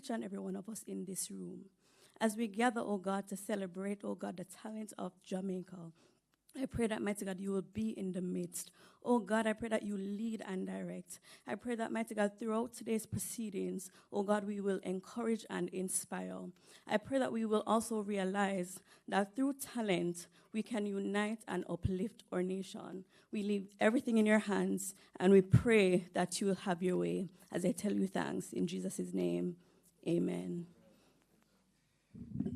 each and every one of us in this room. As we gather, oh God, to celebrate, oh God, the talent of Jamaica, I pray that, mighty God, you will be in the midst. Oh God, I pray that you lead and direct. I pray that, mighty God, throughout today's proceedings, oh God, we will encourage and inspire. I pray that we will also realize that through talent, we can unite and uplift our nation. We leave everything in your hands, and we pray that you will have your way. As I tell you thanks, in Jesus' name, amen.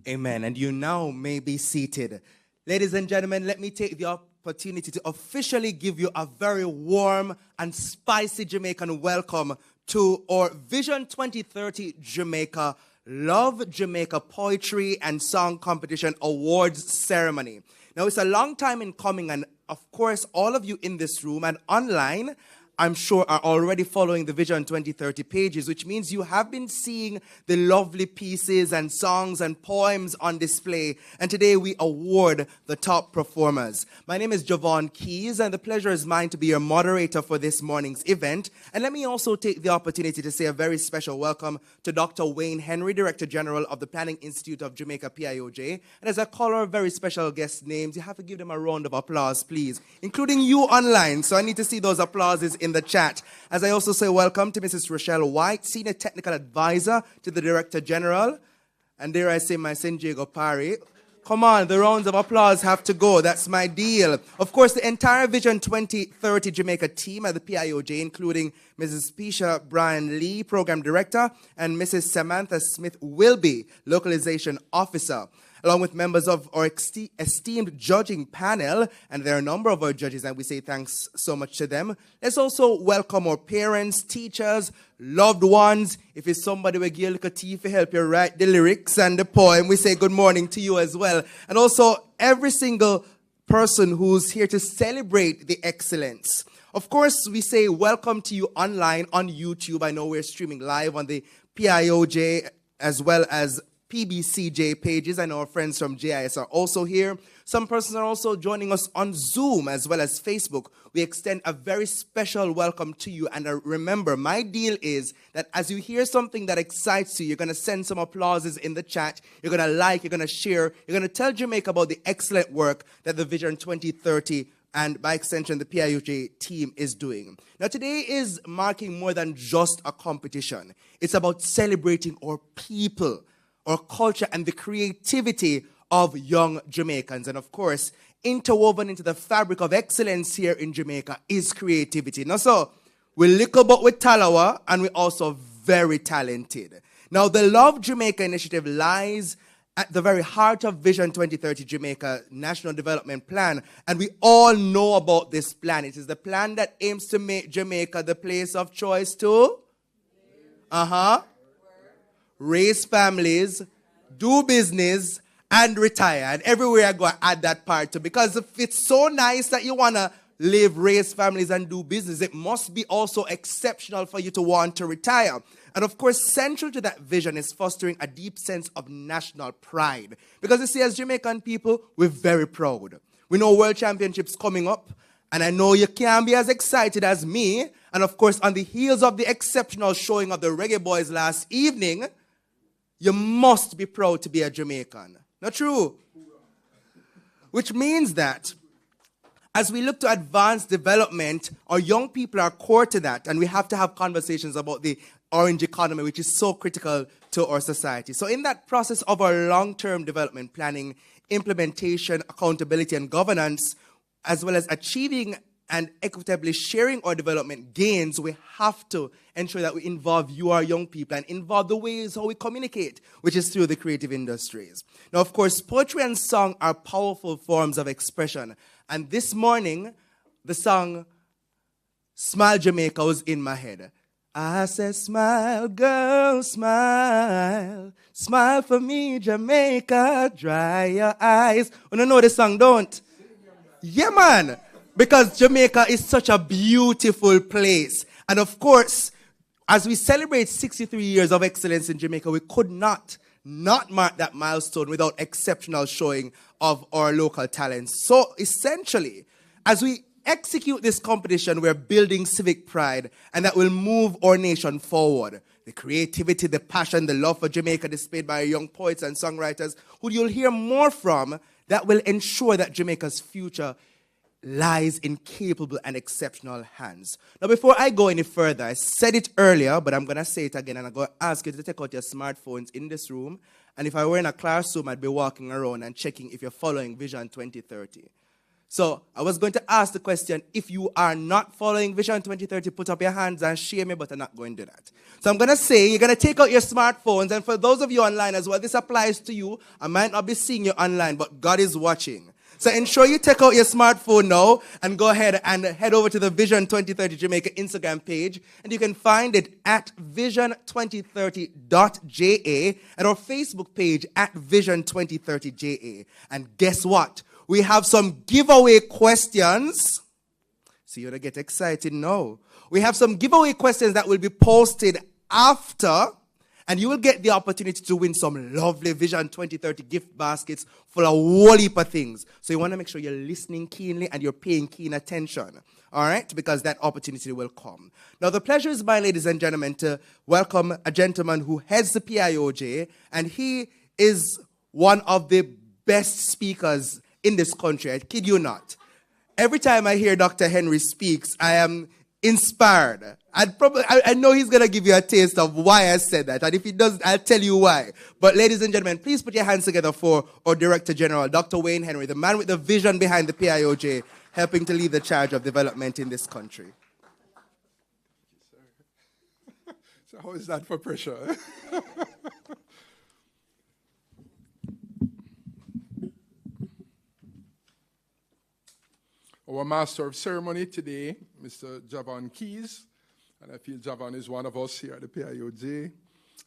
Amen. And you now may be seated. Ladies and gentlemen, let me take the opportunity to officially give you a very warm and spicy Jamaican welcome to our Vision 2030 Jamaica Love Jamaica Poetry and Song Competition Awards Ceremony. Now, it's a long time in coming, and of course, all of you in this room and online, I'm sure, are already following the Vision 2030 pages, which means you have been seeing the lovely pieces and songs and poems on display. And today we award the top performers. My name is Javon Keys, and the pleasure is mine to be your moderator for this morning's event. And let me also take the opportunity to say a very special welcome to Dr. Wayne Henry, Director General of the Planning Institute of Jamaica, PIOJ. And as I call our very special guest names, you have to give them a round of applause, please, including you online. So I need to see those applauses in the chat. As I also say welcome to Mrs. Rochelle White, Senior Technical Advisor to the Director General. And dare I say my St. Diego Parry. Come on, the rounds of applause have to go. That's my deal. Of course, the entire Vision 2030 Jamaica team at the PIOJ, including Mrs. Pisha Brian Lee, Program Director, and Mrs. Samantha Smith Wilby, Localization Officer, along with members of our esteemed judging panel, and there are a number of our judges, and we say thanks so much to them. Let's also welcome our parents, teachers, loved ones. If it's somebody we give a little tea to help you write the lyrics and the poem, we say good morning to you as well. And also every single person who's here to celebrate the excellence. Of course, we say welcome to you online on YouTube. I know we're streaming live on the PIOJ as well as PBCJ pages. I know our friends from JIS are also here. Some persons are also joining us on Zoom as well as Facebook. We extend a very special welcome to you. And remember, my deal is that as you hear something that excites you, you're going to send some applauses in the chat. You're going to like, you're going to share. You're going to tell Jamaica about the excellent work that the Vision 2030 and by extension the PIOJ team is doing. Now, today is marking more than just a competition. It's about celebrating our people, our culture, and the creativity of young Jamaicans. And of course, interwoven into the fabric of excellence here in Jamaica is creativity. Now, so we little but with Talawa, and we're also very talented. Now, the Love Jamaica initiative lies at the very heart of Vision 2030 Jamaica National Development Plan. And we all know about this plan. It is the plan that aims to make Jamaica the place of choice to raise families, do business, and retire. And everywhere I go, I add that part too. Because if it's so nice that you want to live, raise families, and do business, it must be also exceptional for you to want to retire. And of course, central to that vision is fostering a deep sense of national pride. Because you see, as Jamaican people, we're very proud. We know World Championships coming up, and I know you can't be as excited as me. And of course, on the heels of the exceptional showing of the Reggae Boys last evening, you must be proud to be a Jamaican. Not true? Which means that as we look to advance development, our young people are core to that, and we have to have conversations about the orange economy, which is so critical to our society. So in that process of our long-term development planning, implementation, accountability, and governance, as well as achieving and equitably sharing our development gains, we have to ensure that we involve you, our young people, and involve the ways how we communicate, which is through the creative industries. Now, of course, poetry and song are powerful forms of expression. And this morning, the song Smile Jamaica was in my head. I said, smile, girl, smile. Smile for me, Jamaica. Dry your eyes. You don't know the song, don't? Yeah, man. Because Jamaica is such a beautiful place. And of course, as we celebrate 63 years of excellence in Jamaica, we could not mark that milestone without exceptional showing of our local talents. So essentially, as we execute this competition, we're building civic pride, and that will move our nation forward. the creativity, the passion, the love for Jamaica displayed by young poets and songwriters who you'll hear more from that will ensure that Jamaica's future lies in capable and exceptional hands. Now, before I go any further, I said it earlier, but I'm going to say it again, and I'm going to ask you to take out your smartphones in this room. And if I were in a classroom, I'd be walking around and checking if you're following Vision 2030. So I was going to ask the question, if you are not following Vision 2030, put up your hands and share me, but I'm not going to do that. So I'm going to say, you're going to take out your smartphones, and for those of you online as well, this applies to you. I might not be seeing you online, but God is watching. So ensure you take out your smartphone now and go ahead and head over to the Vision 2030 Jamaica Instagram page, and you can find it at vision2030.ja and our Facebook page at Vision2030JA. And guess what? We have some giveaway questions. So you're going to get excited now. We have some giveaway questions that will be posted after, and you will get the opportunity to win some lovely Vision 2030 gift baskets full of whole heap of things. So you want to make sure you're listening keenly and you're paying keen attention. All right? Because that opportunity will come. Now, the pleasure is mine, ladies and gentlemen, to welcome a gentleman who heads the PIOJ, and he is one of the best speakers in this country. I kid you not. Every time I hear Dr. Henry speaks, I am inspired. I know he's going to give you a taste of why I said that. And if he doesn't, I'll tell you why. But ladies and gentlemen, please put your hands together for our Director General, Dr. Wayne Henry, the man with the vision behind the PIOJ, helping to lead the charge of development in this country. So how is that for pressure? Our Master of Ceremony today, Mr. Javon Keys, and I feel Javon is one of us here at the PIOJ.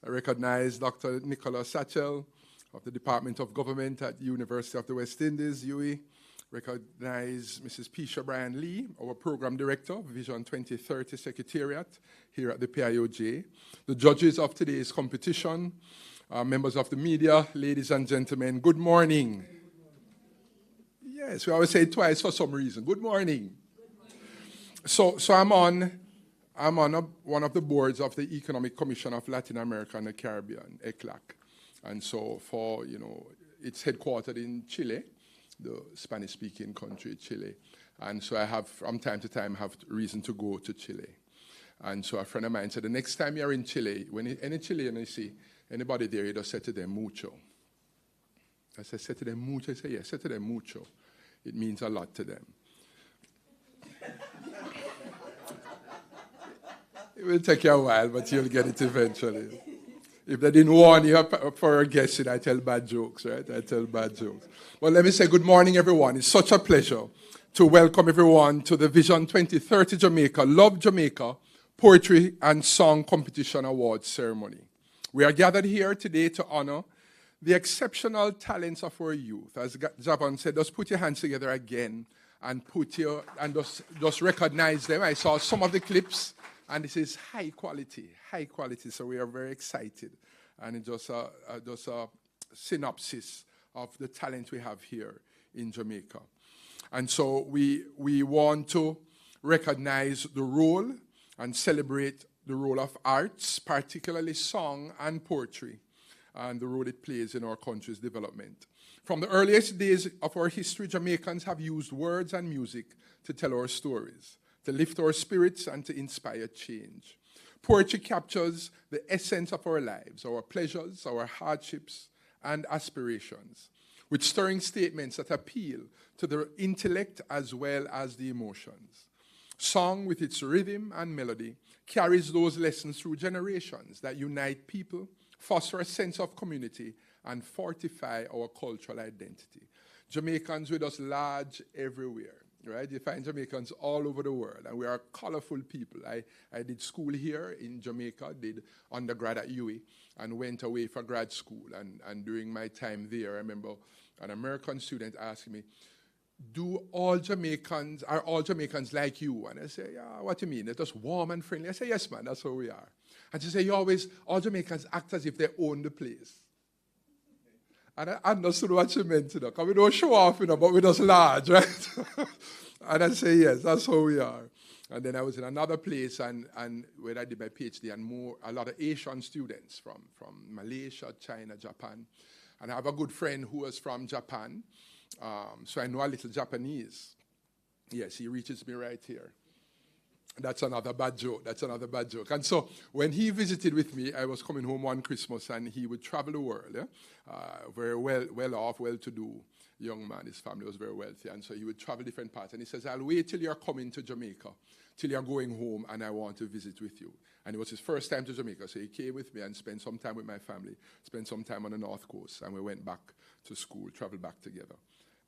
I recognize Dr. Nicola Satchel of the Department of Government at the University of the West Indies, UWI. Recognize Mrs. Pisha Bryan Lee, our Program Director, Vision 2030 Secretariat here at the PIOJ. The judges of today's competition, members of the media, ladies and gentlemen, good morning. Yes, we always say it twice for some reason. Good morning. So I'm on one of the boards of the Economic Commission of Latin America and the Caribbean, ECLAC. And so it's headquartered in Chile, the Spanish-speaking country, Chile. And so I have, from time to time, have reason to go to Chile. And so a friend of mine said, the next time you're in Chile, when any Chilean you see anybody there, you just say to them, mucho. I said, say to them, mucho? I said, yes, say to them, mucho. It means a lot to them. It will take you a while, but you'll get it eventually. If they didn't warn you for guessing, I tell bad jokes, right? I tell bad jokes. Well, let me say good morning, everyone. It's such a pleasure to welcome everyone to the Vision 2030 Jamaica, Love Jamaica, Poetry and Song Competition Awards ceremony. We are gathered here today to honor the exceptional talents of our youth. As Javon said, just put your hands together again and just recognize them. I saw some of the clips, and this is high quality. So we are very excited. And it's just a synopsis of the talent we have here in Jamaica. And so we want to recognize the role and celebrate the role of arts, particularly song and poetry, and the role it plays in our country's development. From the earliest days of our history, Jamaicans have used words and music to tell our stories, to lift our spirits and to inspire change. Poetry captures the essence of our lives, our pleasures, our hardships, and aspirations, with stirring statements that appeal to the intellect as well as the emotions. Song, with its rhythm and melody, carries those lessons through generations that unite people, foster a sense of community, and fortify our cultural identity. Jamaicans with us large everywhere, right? You find Jamaicans all over the world, and we are colorful people. I did school here in Jamaica, did undergrad at UWI, and went away for grad school. And during my time there, I remember an American student asking me, are all Jamaicans like you? And I say, yeah, what do you mean? They're just warm and friendly. I say, yes, man, that's how we are. And she say, all Jamaicans act as if they own the place. And I understood what she meant, because we don't show off, but we're just large, right? And I say, yes, that's how we are. And then I was in another place and where I did my PhD, and a lot of Asian students from Malaysia, China, Japan. And I have a good friend who was from Japan, so I know a little Japanese. Yes, he reaches me right here. That's another bad joke. That's another bad joke. And so when he visited with me, I was coming home one Christmas, and he would travel the world. Very well off, well-to-do young man. His family was very wealthy, and so he would travel different parts. And he says, "I'll wait till you're coming to Jamaica, till you're going home, and I want to visit with you." And it was his first time to Jamaica, so he came with me and spent some time with my family, spent some time on the North Coast, and we went back to school, traveled back together.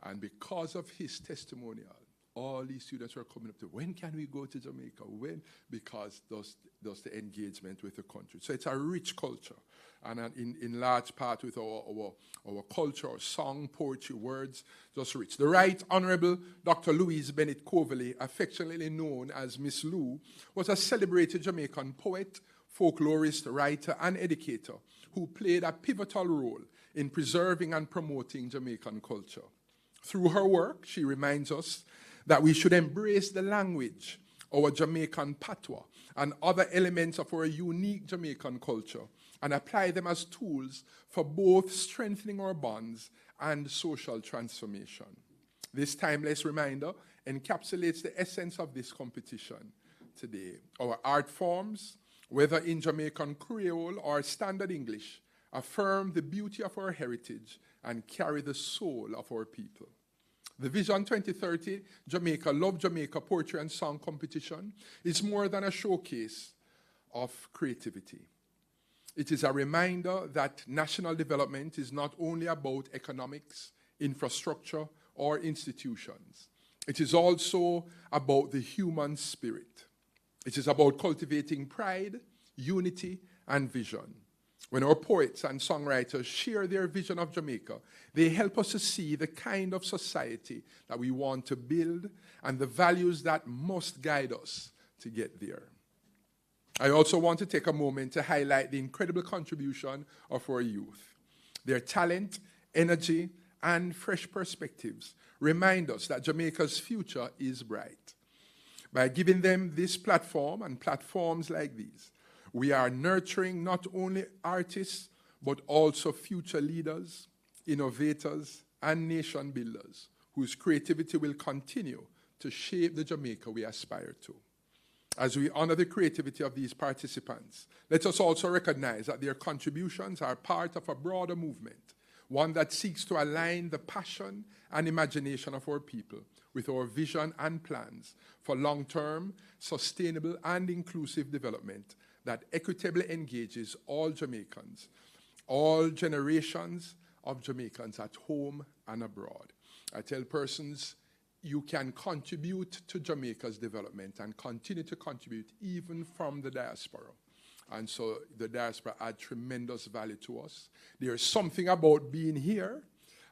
And because of his testimonial, all these students were coming up to, when can we go to Jamaica? When? Because that's the engagement with the country. So it's a rich culture. And in large part with our culture, our song, poetry, words, just rich. The Right Honorable Dr. Louise Bennett Coverley, affectionately known as Miss Lou, was a celebrated Jamaican poet, folklorist, writer, and educator who played a pivotal role in preserving and promoting Jamaican culture. Through her work, she reminds us that we should embrace the language, our Jamaican patois, and other elements of our unique Jamaican culture, and apply them as tools for both strengthening our bonds and social transformation. This timeless reminder encapsulates the essence of this competition today. Our art forms, whether in Jamaican Creole or Standard English, affirm the beauty of our heritage and carry the soul of our people. The Vision 2030 Jamaica Love Jamaica Poetry and Song Competition is more than a showcase of creativity. It is a reminder that national development is not only about economics, infrastructure, or institutions. It is also about the human spirit. It is about cultivating pride, unity, and vision. When our poets and songwriters share their vision of Jamaica, they help us to see the kind of society that we want to build and the values that must guide us to get there. I also want to take a moment to highlight the incredible contribution of our youth. Their talent, energy, and fresh perspectives remind us that Jamaica's future is bright. By giving them this platform and platforms like these, we are nurturing not only artists, but also future leaders, innovators, and nation builders whose creativity will continue to shape the Jamaica we aspire to. As we honor the creativity of these participants, let us also recognize that their contributions are part of a broader movement, one that seeks to align the passion and imagination of our people with our vision and plans for long-term, sustainable, and inclusive development that equitably engages all Jamaicans, all generations of Jamaicans at home and abroad. I tell persons, you can contribute to Jamaica's development and continue to contribute even from the diaspora. And so the diaspora add tremendous value to us. There's something about being here,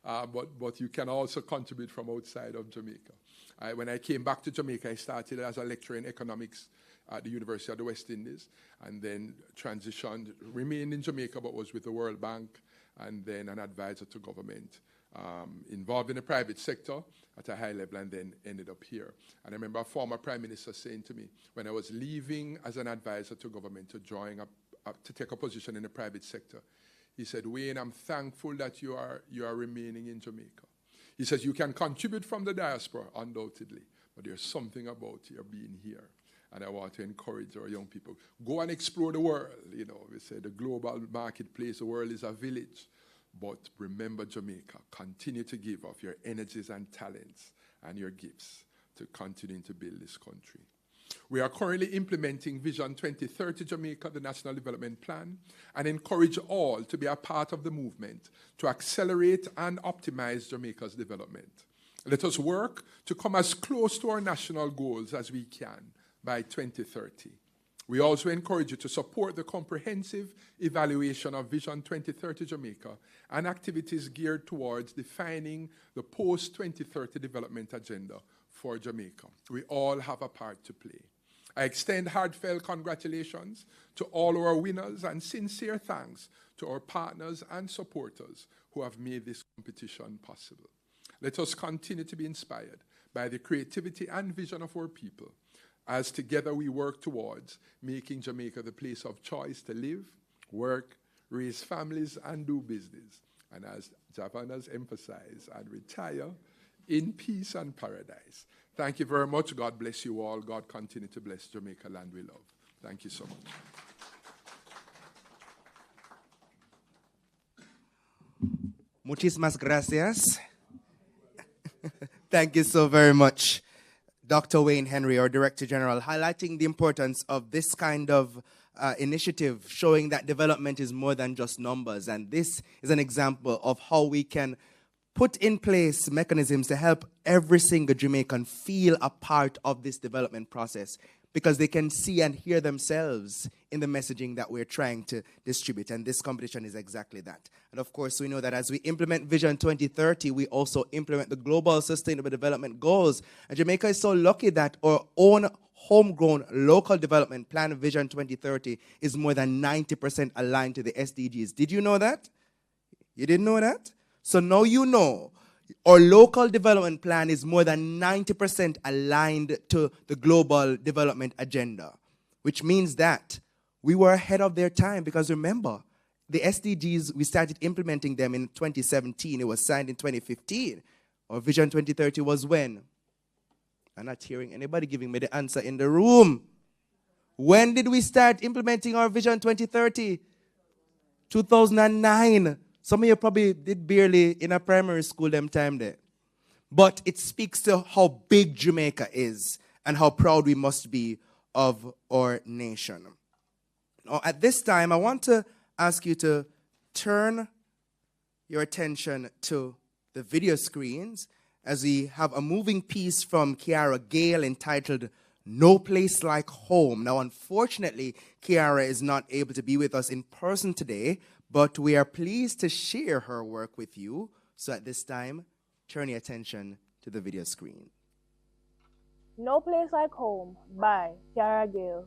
but you can also contribute from outside of Jamaica. When I came back to Jamaica, I started as a lecturer in economics at the University of the West Indies, and then transitioned, remained in Jamaica, but was with the World Bank, and then an advisor to government, involved in the private sector at a high level, and then ended up here. And I remember a former prime minister saying to me, when I was leaving as an advisor to government to take a position in the private sector, he said, "Wayne, I'm thankful that you are remaining in Jamaica." He says, "You can contribute from the diaspora, undoubtedly, but there's something about your being here. And I want to encourage our young people, go and explore the world. You know, we say the global marketplace, the world is a village. But remember Jamaica. Continue to give of your energies and talents and your gifts to continue to build this country." We are currently implementing Vision 2030 Jamaica, the National Development Plan, and encourage all to be a part of the movement to accelerate and optimize Jamaica's development. Let us work to come as close to our national goals as we can by 2030. We also encourage you to support the comprehensive evaluation of Vision 2030 Jamaica and activities geared towards defining the post-2030 development agenda for Jamaica. We all have a part to play. I extend heartfelt congratulations to all our winners and sincere thanks to our partners and supporters who have made this competition possible. Let us continue to be inspired by the creativity and vision of our people as together we work towards making Jamaica the place of choice to live, work, raise families, and do business. And as Javan has emphasized, and retire in peace and paradise. Thank you very much. God bless you all. God continue to bless Jamaica land we love. Thank you so much. Muchísimas gracias. Thank you so very much, Dr. Wayne Henry, our Director General, highlighting the importance of this kind of initiative, showing that development is more than just numbers. And this is an example of how we can put in place mechanisms to help every single Jamaican feel a part of this development process, because they can see and hear themselves in the messaging that we're trying to distribute. And this competition is exactly that. And of course, we know that as we implement Vision 2030, we also implement the Global Sustainable Development Goals. And Jamaica is so lucky that our own homegrown local development plan, Vision 2030, is more than 90% aligned to the SDGs. Did you know that? You didn't know that? So now you know. Our local development plan is more than 90% aligned to the global development agenda, which means that we were ahead of their time, because remember, the SDGs, we started implementing them in 2017. It was signed in 2015. Our Vision 2030 was when? I'm not hearing anybody giving me the answer in the room. When did we start implementing our Vision 2030? 2009. Some of you probably did barely in a primary school them time there. But it speaks to how big Jamaica is and how proud we must be of our nation. Now, at this time, I want to ask you to turn your attention to the video screens as we have a moving piece from Kiara Gale entitled No Place Like Home. Now, unfortunately, Kiara is not able to be with us in person today, but we are pleased to share her work with you. So at this time, turn your attention to the video screen. No Place Like Home by Kiara Gale.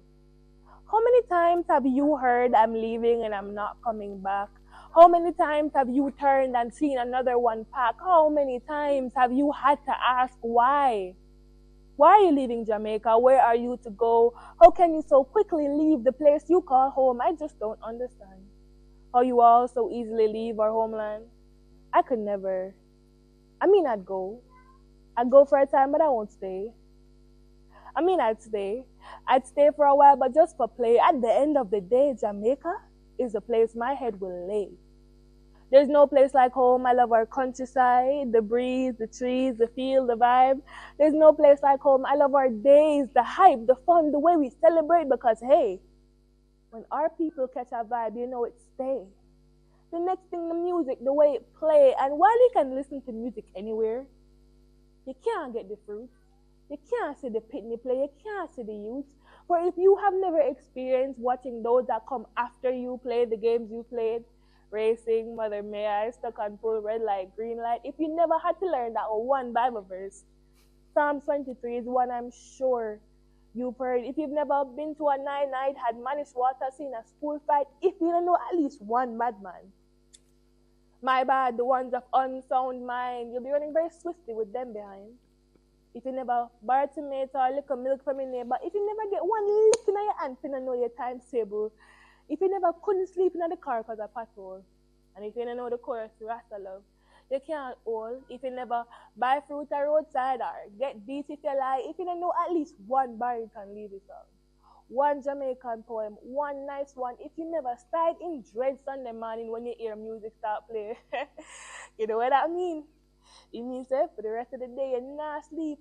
How many times have you heard I'm leaving and I'm not coming back? How many times have you turned and seen another one pack? How many times have you had to ask why? Why are you leaving Jamaica? Where are you to go? How can you so quickly leave the place you call home? I just don't understand. How you all so easily leave our homeland? I could never. I mean, I'd go. I'd go for a time, but I won't stay. I mean, I'd stay. I'd stay for a while, but just for play. At the end of the day, Jamaica is the place my head will lay. There's no place like home. I love our countryside, the breeze, the trees, the feel, the vibe. There's no place like home. I love our days, the hype, the fun, the way we celebrate, because, hey, when our people catch a vibe, you know it stay. The next thing, the music, the way it play. And while you can listen to music anywhere, you can't get the fruit. You can't see the pitney play. You can't see the youth. For if you have never experienced watching those that come after you play the games you played, racing, Mother May I, stuck on pull, red light, green light, if you never had to learn that one Bible verse, Psalm 23 is one I'm sure you've heard. If you've never been to a night, had managed water, seen a school fight, if you don't know at least one madman, my bad, the ones of unsound mind, you'll be running very swiftly with them behind. If you never borrowed tomato or lick milk from your neighbor, if you never get one lick in your hand, you don't know your time's table. If you never couldn't sleep in the car because of patrol, and if you don't know the chorus to Rasta love, you can't all. If you never buy fruit or roadside or get beat if you lie, if you don't know at least one Barrington Levy song, one Jamaican poem, one nice one, if you never stayed in dread Sunday morning when you hear music start playing, you know what that means? It means that for the rest of the day you're not sleep,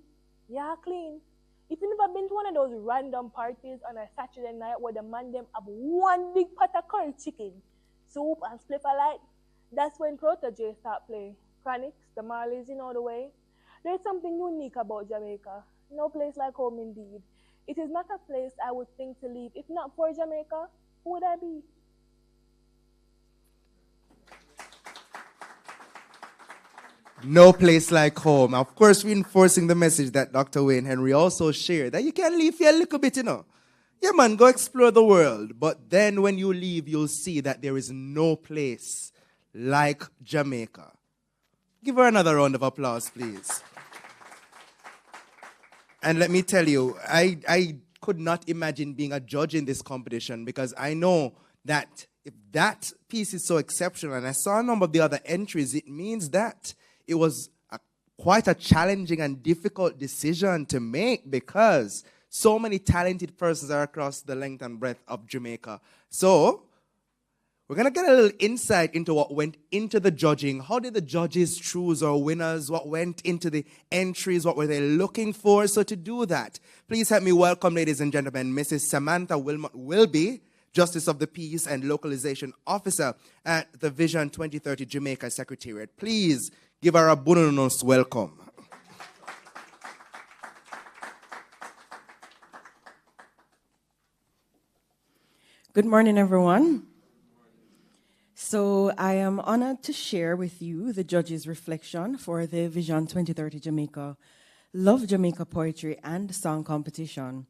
you're clean. If you never been to one of those random parties on a Saturday night where the man them have one big pot of curry chicken, soup and split a light, that's when JISTV start playing. Chronics, the Marleys, you know the way. There's something unique about Jamaica. No place like home indeed. It is not a place I would think to leave. If not for Jamaica, who would I be? No place like home. Of course, reinforcing the message that Dr. Wayne Henry also shared, that you can leave here a little bit, you know. Yeah, man, go explore the world. But then when you leave, you'll see that there is no place like Jamaica. Give her another round of applause, please. And let me tell you, I could not imagine being a judge in this competition, because I know that if that piece is so exceptional, and I saw a number of the other entries, it means that it was quite a challenging and difficult decision to make, because so many talented persons are across the length and breadth of Jamaica. So we're going to get a little insight into what went into the judging. How did the judges choose our winners? What went into the entries? What were they looking for? So to do that, please help me welcome, ladies and gentlemen, Mrs. Samantha Wilmot Wilby, Justice of the Peace and Localization Officer at the Vision 2030 Jamaica Secretariat. Please give her a bonus welcome. Good morning, everyone. So I am honored to share with you the judges' reflection for the Vision 2030 Jamaica Love Jamaica Poetry and Song Competition.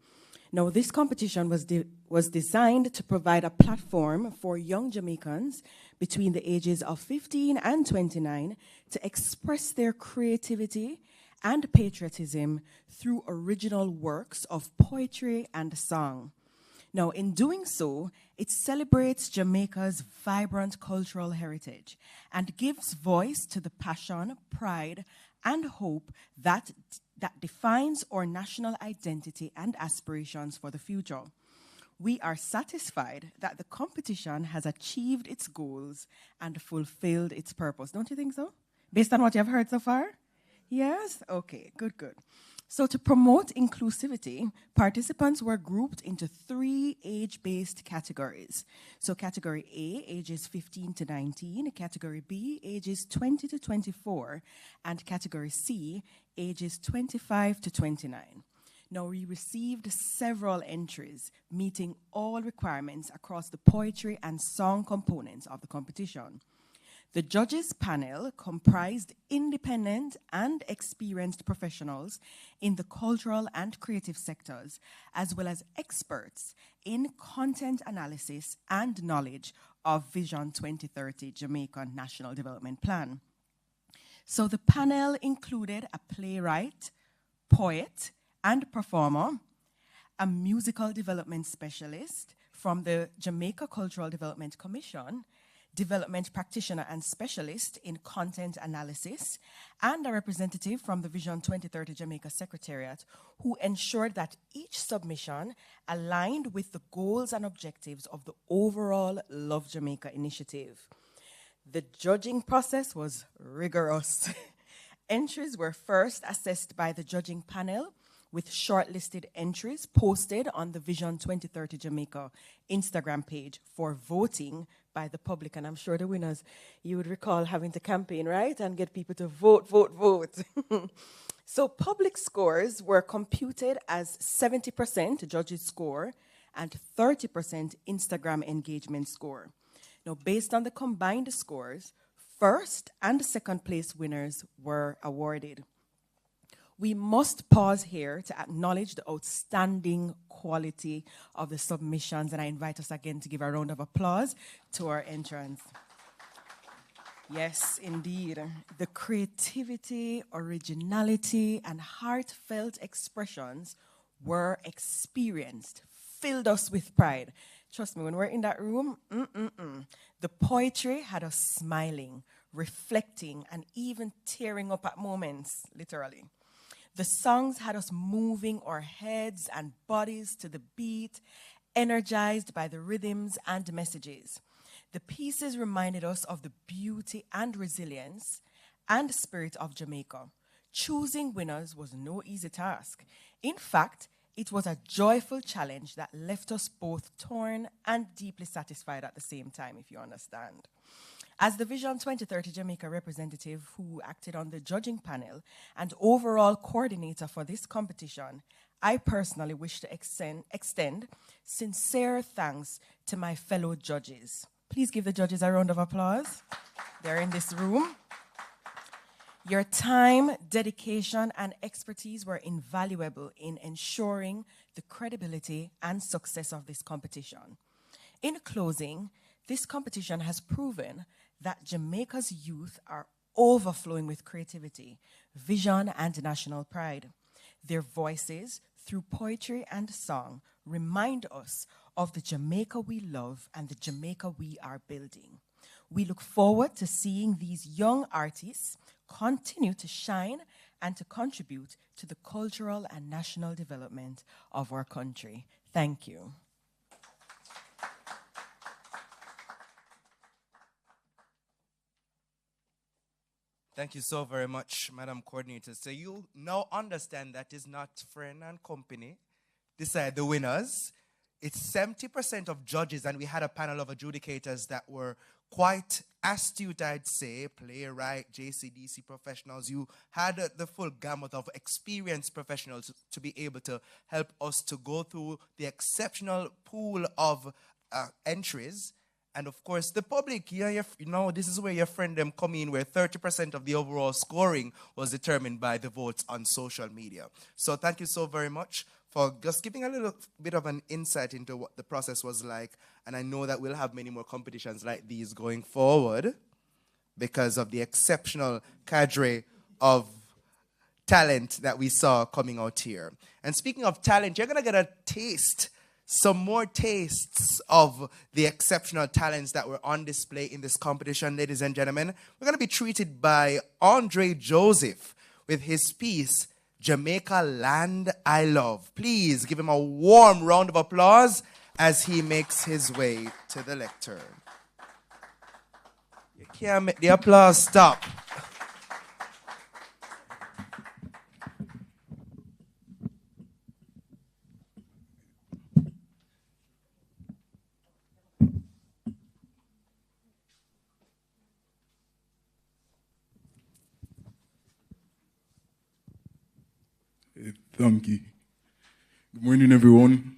Now, this competition was designed to provide a platform for young Jamaicans between the ages of 15 and 29 to express their creativity and patriotism through original works of poetry and song. Now, in doing so, it celebrates Jamaica's vibrant cultural heritage and gives voice to the passion, pride, and hope that defines our national identity and aspirations for the future. We are satisfied that the competition has achieved its goals and fulfilled its purpose. Don't you think so? Based on what you've heard so far? Yes? Okay, good. So to promote inclusivity, participants were grouped into 3 age-based categories. So category A, ages 15 to 19, category B, ages 20 to 24, and category C, ages 25 to 29. Now, we received several entries meeting all requirements across the poetry and song components of the competition. The judges' panel comprised independent and experienced professionals in the cultural and creative sectors, as well as experts in content analysis and knowledge of Vision 2030 Jamaica National Development Plan. So the panel included a playwright, poet, and performer, a musical development specialist from the Jamaica Cultural Development Commission, development practitioner and specialist in content analysis, and a representative from the Vision 2030 Jamaica Secretariat, who ensured that each submission aligned with the goals and objectives of the overall Love Jamaica initiative. The judging process was rigorous. Entries were first assessed by the judging panel, with shortlisted entries posted on the Vision 2030 Jamaica Instagram page for voting by the public. And I'm sure the winners, you would recall having to campaign, right? And get people to vote. So public scores were computed as 70% judges score and 30% Instagram engagement score. Now, based on the combined scores, first and second place winners were awarded. We must pause here to acknowledge the outstanding quality of the submissions, and I invite us again to give a round of applause to our entrants. Yes, indeed. The creativity, originality, and heartfelt expressions were experienced, filled us with pride. Trust me, when we're in that room, the poetry had us smiling, reflecting, and even tearing up at moments, literally. The songs had us moving our heads and bodies to the beat, energized by the rhythms and messages. The pieces reminded us of the beauty and resilience and spirit of Jamaica. Choosing winners was no easy task. In fact, it was a joyful challenge that left us both torn and deeply satisfied at the same time, if you understand. As the Vision 2030 Jamaica representative who acted on the judging panel and overall coordinator for this competition, I personally wish to extend sincere thanks to my fellow judges. Please give the judges a round of applause. They're in this room. Your time, dedication, and expertise were invaluable in ensuring the credibility and success of this competition. In closing, this competition has proven that Jamaica's youth are overflowing with creativity, vision, and national pride. Their voices, through poetry and song, remind us of the Jamaica we love and the Jamaica we are building. We look forward to seeing these young artists continue to shine and to contribute to the cultural and national development of our country. Thank you. Thank you so very much, Madam Coordinator. So you now understand that is not friend and company decide the winners. It's 70% of judges, and we had a panel of adjudicators that were quite astute, I'd say, playwright, JCDC professionals. You had the full gamut of experienced professionals to be able to help us to go through the exceptional pool of entries. And of course, the public, this is where your friend them come in, where 30% of the overall scoring was determined by the votes on social media. So thank you so very much for just giving a little bit of an insight into what the process was like. And I know that we'll have many more competitions like these going forward because of the exceptional cadre of talent that we saw coming out here. And speaking of talent, you're going to get some more tastes of the exceptional talents that were on display in this competition, ladies and gentlemen. We're going to be treated by Andre Joseph with his piece, Jamaica Land I Love. Please give him a warm round of applause as he makes his way to the lectern. You can't make the applause stop. Thank you. Good morning, everyone.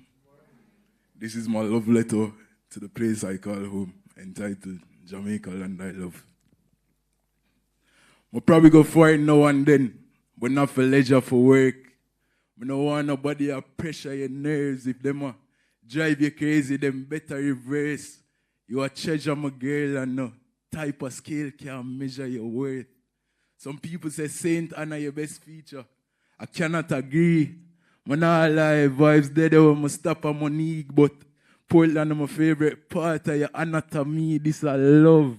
This is my love letter to the place I call home, entitled Jamaica Land I Love. I'll probably go for it now and then, but not for leisure, for work. I don't want nobody to pressure your nerves. If them drive you crazy, then better reverse. You a treasure, my girl, and no type of scale can measure your worth. Some people say Saint Anna your best feature. I cannot agree. I'm not lie, vibes there when I stop on Monique, but Portland is my favorite part of your anatomy. This I love.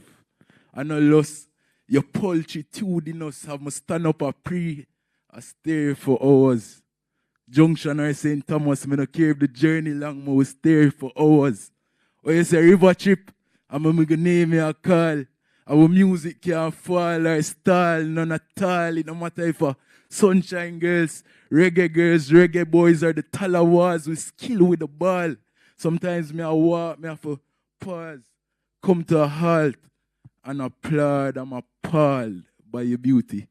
I know lost your poultry-tudinous. Have me stand up a pre. I stare for hours. Junction or St. Thomas, I don't care if the journey long, I will stare for hours. Or you say river trip, I'm going to name me a call. Our music can't fall or stall, none at all. It no matter if sunshine girls, reggae boys, or the talawas with skill with the ball. Sometimes me I walk, me have to pause, come to a halt, and applaud. I'm appalled by your beauty.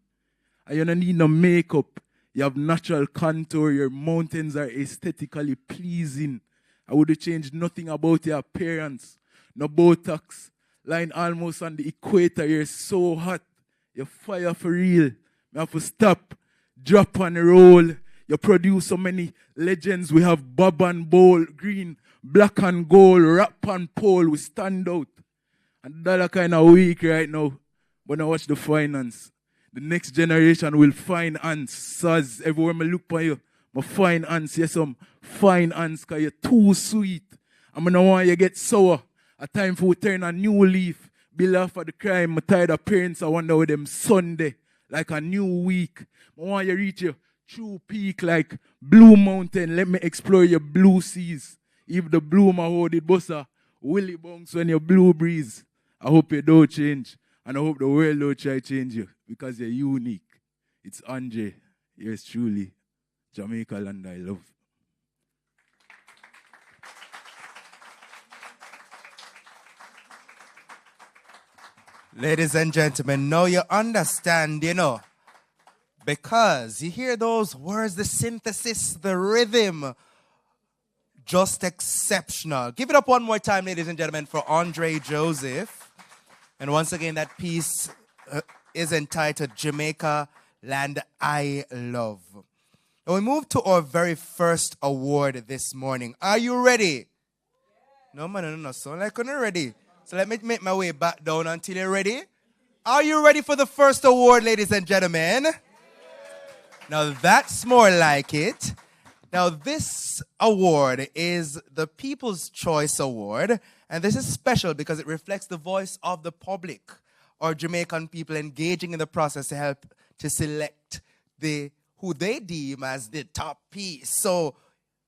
And you don't need no makeup. You have natural contour. Your mountains are aesthetically pleasing. I would have changed nothing about your appearance. No Botox. Line almost on the equator. You're so hot. You're fire for real. I have to stop, drop and roll. You produce so many legends. We have Bob and Bowl, green, black and gold, rap and pole. We stand out. And dollar kind of weak right now. But now watch the finance. The next generation will find ants. Saz, everywhere I look for you, I find ants. Yes, some fine ants because you're too sweet. I'm going to want you to get sour. A time for we turn a new leaf. Bill off of the crime. I'm tired of parents. I wonder with them Sunday. Like a new week. I want you to reach your true peak like Blue Mountain. Let me explore your blue seas. If the bloom I hold it, bossa, willy bunks when you blue breeze. I hope you don't change. And I hope the world don't try to change you. Because you're unique. It's Andre. Yours truly. Jamaica Land I Love. Ladies and gentlemen, now you understand, because you hear those words, the synthesis, the rhythm, just exceptional. Give it up one more time, ladies and gentlemen, for Andre Joseph. And once again, that piece is entitled Jamaica Land I Love. And we move to our very first award this morning. Are you ready? No, man, no. Sound like you're not ready. So let me make my way back down until you're ready. Are you ready for the first award, ladies and gentlemen? Now that's more like it. Now, this award is the People's Choice Award, and this is special because it reflects the voice of the public or Jamaican people engaging in the process to help to select who they deem as the top piece. So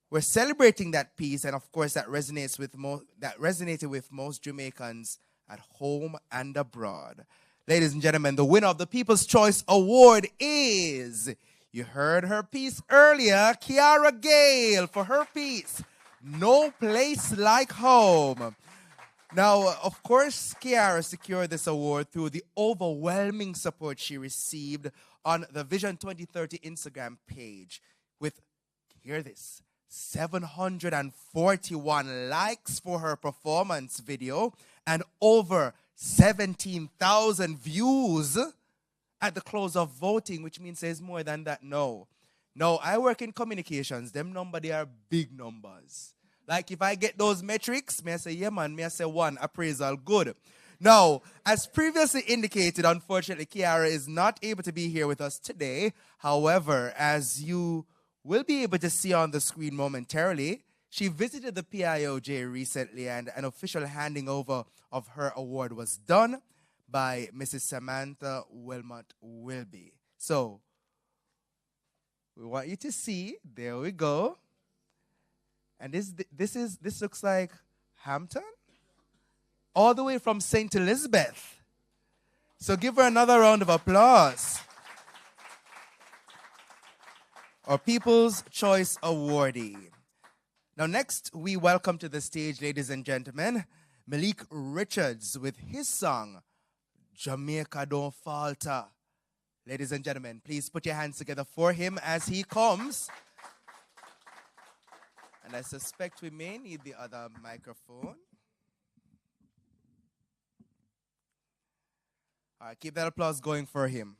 we're celebrating that piece, and of course that resonated with most Jamaicans at home and abroad. Ladies and gentlemen, the winner of the People's Choice Award is, you heard her piece earlier, Kiara Gale, for her piece, No Place Like Home. Now, of course, Kiara secured this award through the overwhelming support she received on the Vision 2030 Instagram page with, hear this, 741 likes for her performance video and over 17,000 views at the close of voting, which means there's more than that. No, I work in communications. Them numbers, they are big numbers. Like if I get those metrics, may I say, yeah man, may I say 1, appraisal, good. Now, as previously indicated, unfortunately, Kiara is not able to be here with us today. However, as you will be able to see on the screen momentarily, she visited the PIOJ recently, and an official handing over of her award was done by Mrs. Samantha Wilmot Wilby. So, we want you to see, there we go. And this looks like Hampton? All the way from St. Elizabeth. So give her another round of applause. Our People's Choice Awardee. Now next, we welcome to the stage, ladies and gentlemen, Malik Richards with his song, Jamaica Don't Falter. Ladies and gentlemen, please put your hands together for him as he comes. And I suspect we may need the other microphone. All right, keep that applause going for him.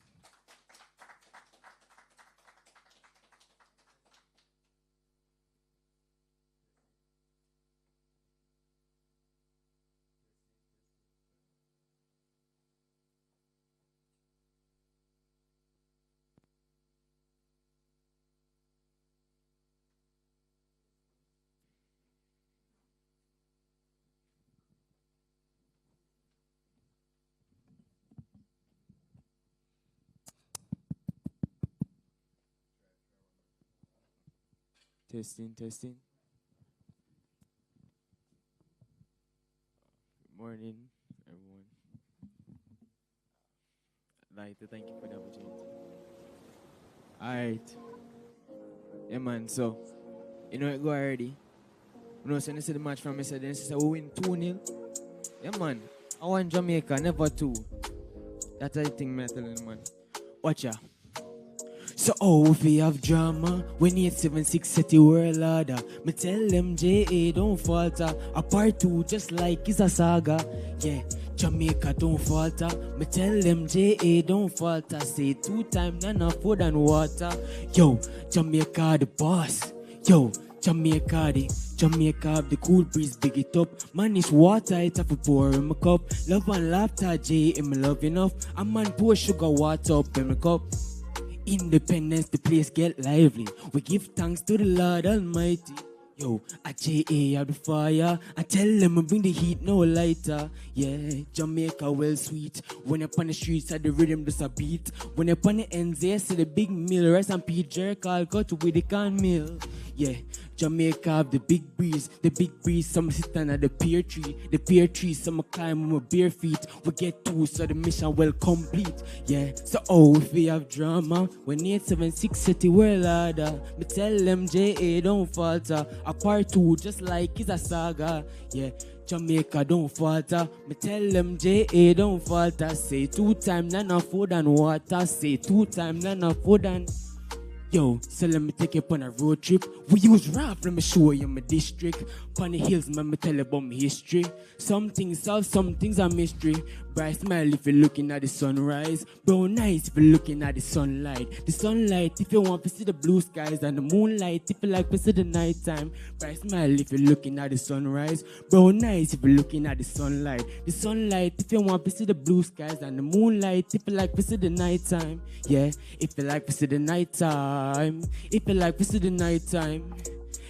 Testing. Good morning, everyone. I'd like to thank you for the opportunity. Alright. Yeah, man, so, you know it go already. You know, so you see the match from me, so then she said, we win 2-0. Yeah, man. I want Jamaica, never 2. That's the thing I'm telling you, man. Watch ya. So if we have drama, when 876 set the world order, me tell them JA don't falter. A part 2 just like it's a saga. Yeah, Jamaica don't falter. Me tell them JA don't falter. Say 2 times enough food and water. Yo, Jamaica the boss. Yo, Jamaica have the cool breeze, big it up. Man, it's water, it have to pour in my cup. Love and laughter, J, in my love enough. A man pour sugar water up in my cup. Independence, the place get lively. We give thanks to the Lord Almighty. Yo, a JA have the fire. I tell them I bring the heat, no lighter. Yeah, Jamaica well sweet. When you're on the streets, at the rhythm just a beat. When you're on the ends, they see the big meal. Rice and peas, jerk, I'll cut with the can meal. Yeah, Jamaica have the big breeze. The big breeze, some sit down at the pear tree. The pear tree, some climb on my bare feet. We get 2, so the mission well complete. Yeah, so if we have drama, when 876 set the world order, me tell them JA don't falter. A part 2 just like it's a saga. Yeah, Jamaica don't falter. Me tell them JA don't falter. Say 2 times enough food and water. Say 2 times enough food and... Yo, so let me take you on a road trip. We use rap, let me show you my district. On the hills, man, me tell you about my history. Some things solve, some things are mystery. Bright smile if you're looking at the sunrise. Brown eyes if you're looking at the sunlight. The sunlight if you want to see the blue skies. And the moonlight if you like to see the nighttime. Bright smile if you're looking at the sunrise. Brown eyes if you're looking at the sunlight. The sunlight if you want to see the blue skies. And the moonlight if you like to see the nighttime. Yeah, if you like to see the nighttime. If you like to see the nighttime.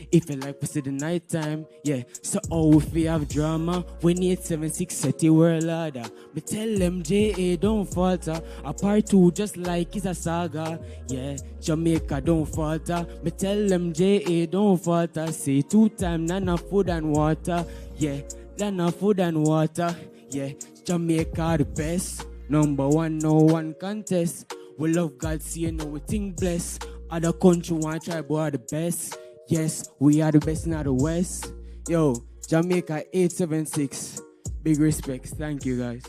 If you like to see the nighttime, yeah. So if we have drama, when 876 set the world order. Me tell them JA don't falter. A part 2 just like it's a saga. Yeah, Jamaica don't falter. Me tell them JA don't falter. Say 2 times, none of food and water. Yeah, none of food and water. Yeah, Jamaica the best. Number 1, no one contest. We love God, see no we think blessed. Other country want try, but are the best. Yes, we are the best in the West. Yo, Jamaica 876. Big respects. Thank you, guys.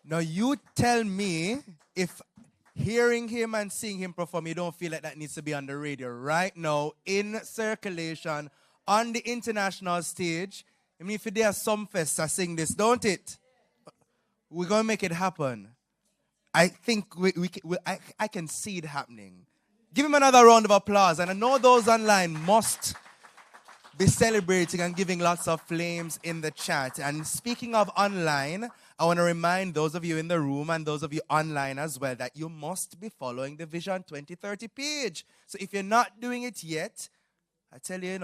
Now you tell me if hearing him and seeing him perform, you don't feel like that needs to be on the radio right now, in circulation, on the international stage. I mean, if there are some fests I sing this, don't it? We're going to make it happen. I think I can see it happening. Give him another round of applause. And I know those online must be celebrating and giving lots of flames in the chat. And speaking of online, I want to remind those of you in the room and those of you online as well that you must be following the Vision 2030 page. So if you're not doing it yet, I tell you,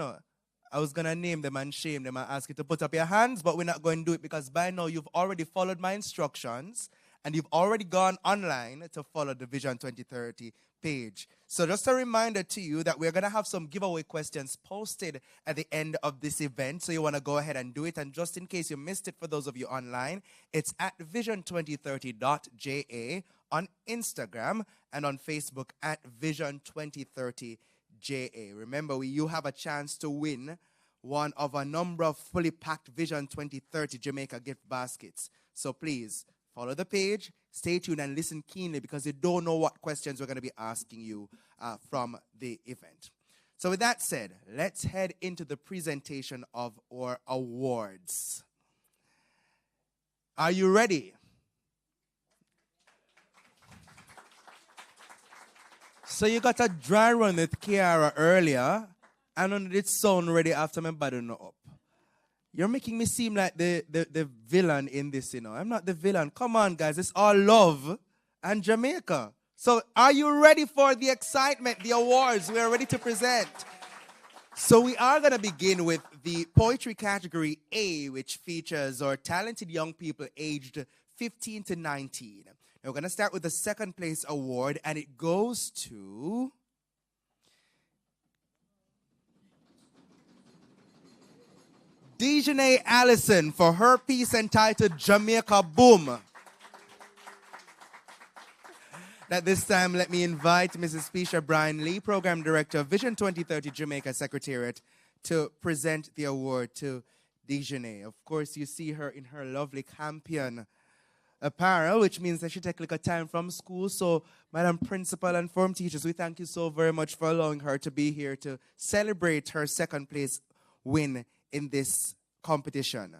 I was going to name them and shame them and ask you to put up your hands, but we're not going to do it because by now you've already followed my instructions and you've already gone online to follow the Vision 2030 page. So just a reminder to you that we're going to have some giveaway questions posted at the end of this event. So you want to go ahead and do it. And just in case you missed it for those of you online, it's at vision2030.ja on Instagram and on Facebook at Vision2030JA. Remember, you have a chance to win one of a number of fully packed Vision 2030 Jamaica gift baskets. So please, follow the page, stay tuned, and listen keenly because you don't know what questions we're going to be asking you from the event. So with that said, let's head into the presentation of our awards. Are you ready? So you got a dry run with Kiara earlier, and it sound ready after my body no up. You're making me seem like the villain in this, I'm not the villain. Come on, guys. It's all love and Jamaica. So are you ready for the excitement, the awards we are ready to present? So we are going to begin with the poetry category A, which features our talented young people aged 15 to 19. Now we're going to start with the second place award, and it goes to Dejanay Allison for her piece entitled Jamaica Boom. At this time, let me invite Mrs. Pisha Brian Lee, Program Director of Vision 2030 Jamaica Secretariat, to present the award to Dejanay. Of course, you see her in her lovely Campion apparel, which means that she takes a time from school. So, Madam Principal and form teachers, we thank you so very much for allowing her to be here to celebrate her second place win in this competition.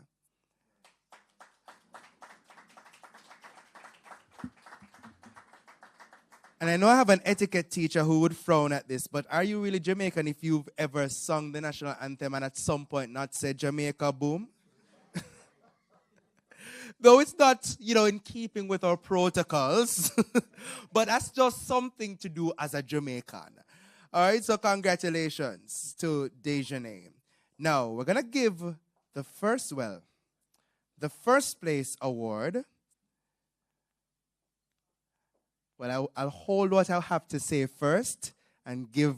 And I know I have an etiquette teacher who would frown at this, but are you really Jamaican if you've ever sung the national anthem and at some point not said Jamaica Boom? Though it's not, in keeping with our protocols, but that's just something to do as a Jamaican. All right, so congratulations to Dejanay. Now, we're going to give the first place award. Well, I'll hold what I have to say first and give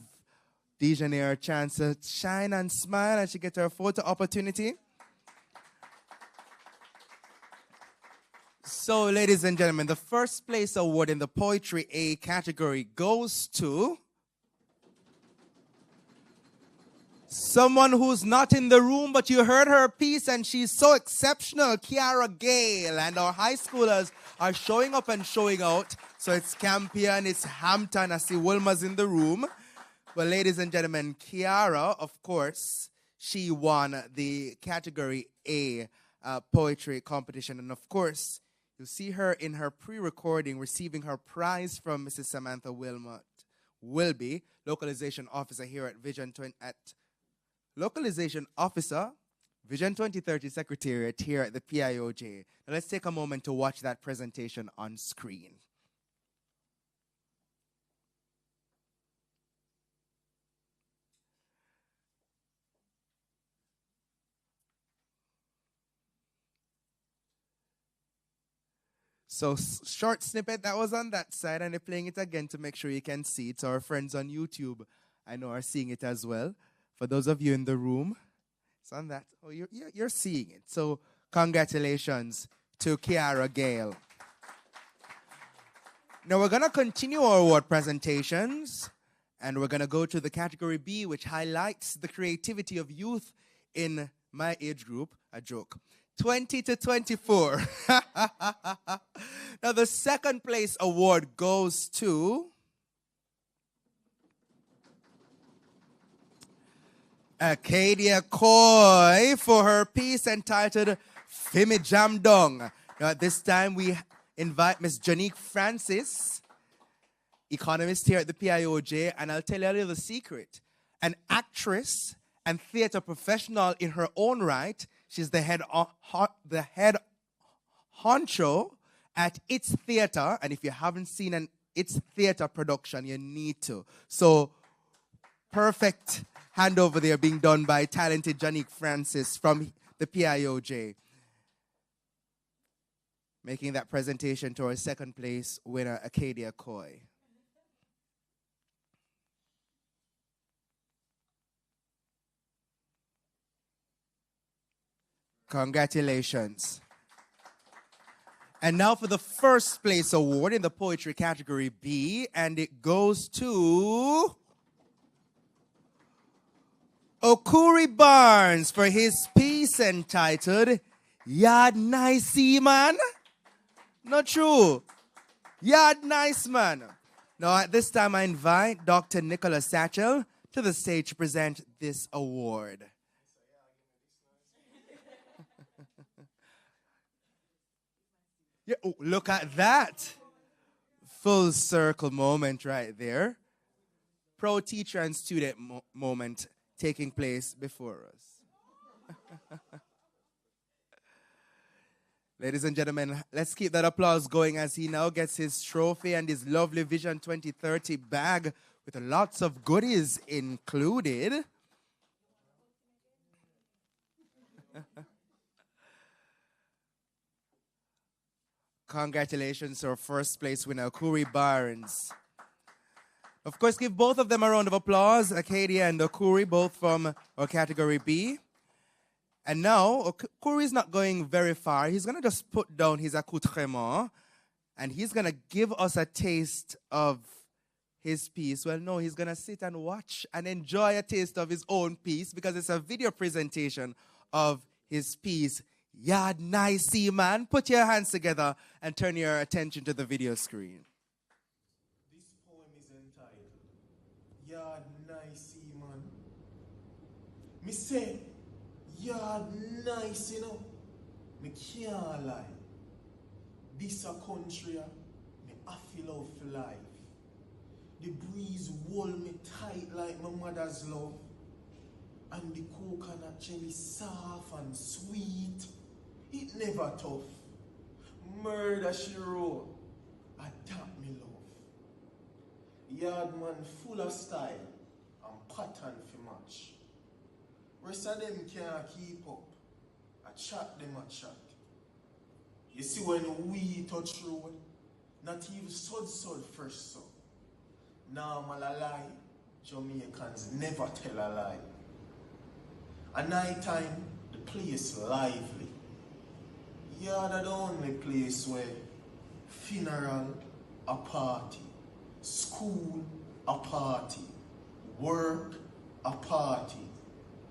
Dejanay a chance to shine and smile as she gets her photo opportunity. So, ladies and gentlemen, the first place award in the Poetry A category goes to someone who's not in the room, but you heard her piece and she's so exceptional, Kiara Gale. And our high schoolers are showing up and showing out. So it's Campion, it's Hampton. I see Wilma's in the room. Well, ladies and gentlemen, Kiara, of course, she won the category A poetry competition. And of course, you'll see her in her pre-recording receiving her prize from Mrs. Samantha Wilby, localization officer here at localization officer, Vision 2030 Secretariat here at the PIOJ. Now let's take a moment to watch that presentation on screen. So short snippet that was on that side, and they're playing it again to make sure you can see it. So our friends on YouTube, I know, are seeing it as well. For those of you in the room, it's on that. Oh, you're seeing it. So congratulations to Kiara Gale. Now we're going to continue our award presentations, and we're going to go to the category B, which highlights the creativity of youth in my age group. A joke. 20 to 24. Now, the second place award goes to Acadia Coy for her piece entitled Fimi Jam Dong. Now, at this time, we invite Miss Janique Francis, economist here at the PIOJ, and I'll tell you a little secret. An actress and theater professional in her own right. She's the head honcho at It's Theater, and if you haven't seen an It's Theater production, you need to. So, perfect handover there being done by talented Janique Francis from the PIOJ, making that presentation to our second place winner, Acadia Coy. Congratulations. And now for the first place award in the poetry category B, and it goes to Okuri Barnes for his piece entitled Yard Nice Man. Not true. Yard Nice Man. Now at this time I invite Dr. Nicholas Satchel to the stage to present this award. Yeah, oh, look at that. Full circle moment right there. Pro teacher and student moment taking place before us. Ladies and gentlemen, let's keep that applause going as he now gets his trophy and his lovely Vision 2030 bag with lots of goodies included. Congratulations to our first place winner, Okuri Barnes. Of course, give both of them a round of applause, Acadia and Okuri, both from our category B. And now, Okuri is not going very far. He's going to just put down his accoutrement, and he's going to give us a taste of his piece. Well, no, he's going to sit and watch and enjoy a taste of his own piece because it's a video presentation of his piece, Yard Nice Man. Put your hands together and turn your attention to the video screen. This poem is entitled Yard Nice Man. Me say, yard nice, you know. Me can't lie. This a country, me I feel love for life. The breeze hold me tight like my mother's love. And the coconut jelly soft and sweet. It never tough. Murder she wrote. Adapt me love. Yard man full of style and pattern for match. Rest of them can't keep up. I chat them a chat. You see when we touch road, not even sod first so. Now I'm a lie. Jamaicans never tell a lie. At night time, the place lively. Yeah, that's the only place where funeral, a party, school, a party, work, a party,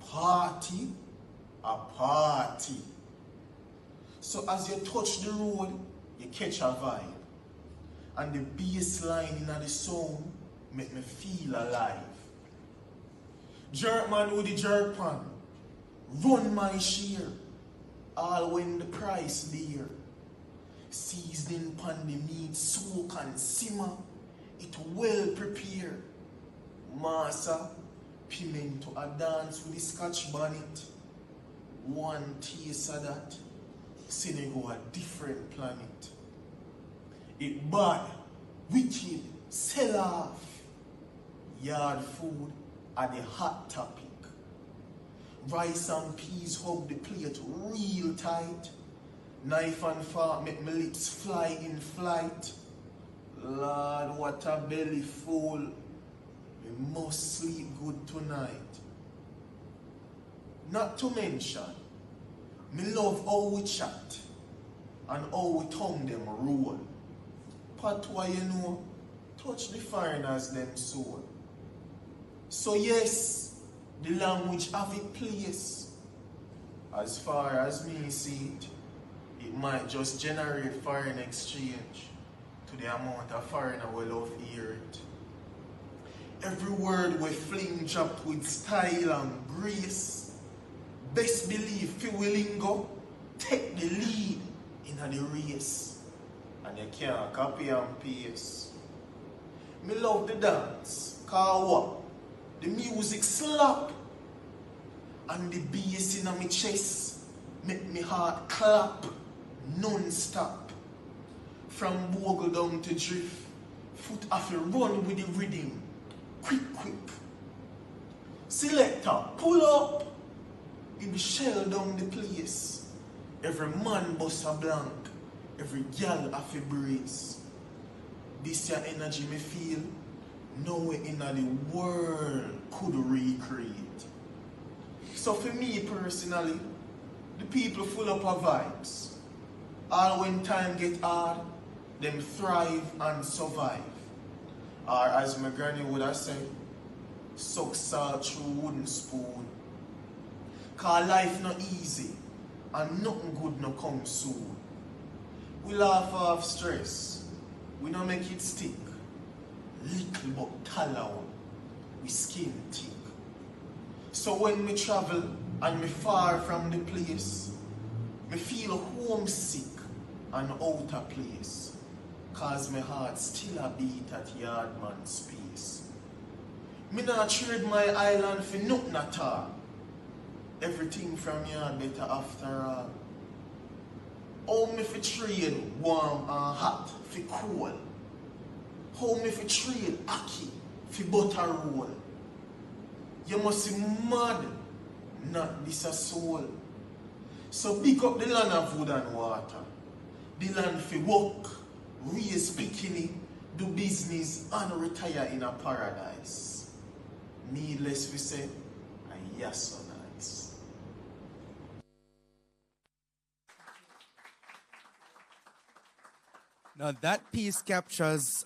party, a party. So as you touch the road, you catch a vibe. And the bass line in the song make me feel alive. Jerk man with the jerk pan, Run my share, all when the price dear. Seasoning pan the meat, soak and simmer, it well prepare. Massa, pimento a dance with the scotch bonnet. One taste of that, Senegal a different planet. It bad, wicked, sell off. Yard food are the hot topic. Rice and peas hug the plate real tight. Knife and fork make my lips fly in flight. Lord, what a belly full. We must sleep good tonight. Not to mention, me love how we chat and how we tongue them roll. Patois, you know, touch the foreigners them soul. So yes, the language have its place. As far as me see it, it might just generate foreign exchange to the amount of foreigner we love hear it. Every word we fling dropped with style and grace. Best believe Fiwilingo take the lead in the race. And you can't copy and paste. Me love the dance, cause what? The music slap. And the bass in my chest make me heart clap non-stop. From bogle down to drift, foot off a run with the rhythm. Quick. Selector, pull up. It be shell down the place. Every man bust a blank. Every gal have a brace. This your energy me feel. Nowhere in the world could recreate. So for me personally, the people full up of vibes. All when time get hard, them thrive and survive. Or as my granny would have said, suck salt through wooden spoon. Cause life not easy and nothing good no come soon. We laugh off stress, we don't make it stick. Little but tallow, we skin thick. So when me travel and me far from the place, me feel homesick and out of place. Cause my heart still a beat at Yardman space. Me not trade my island for nothing at all. Everything from yard better after all. How me fi trade warm and hot for cool? How me fi trade ackee for butter roll? You must be mad, not this a soul. So pick up the land of wood and water. The land for work, raise bikini, do business and retire in a paradise. Needless to say, a yes so nice. Now that piece captures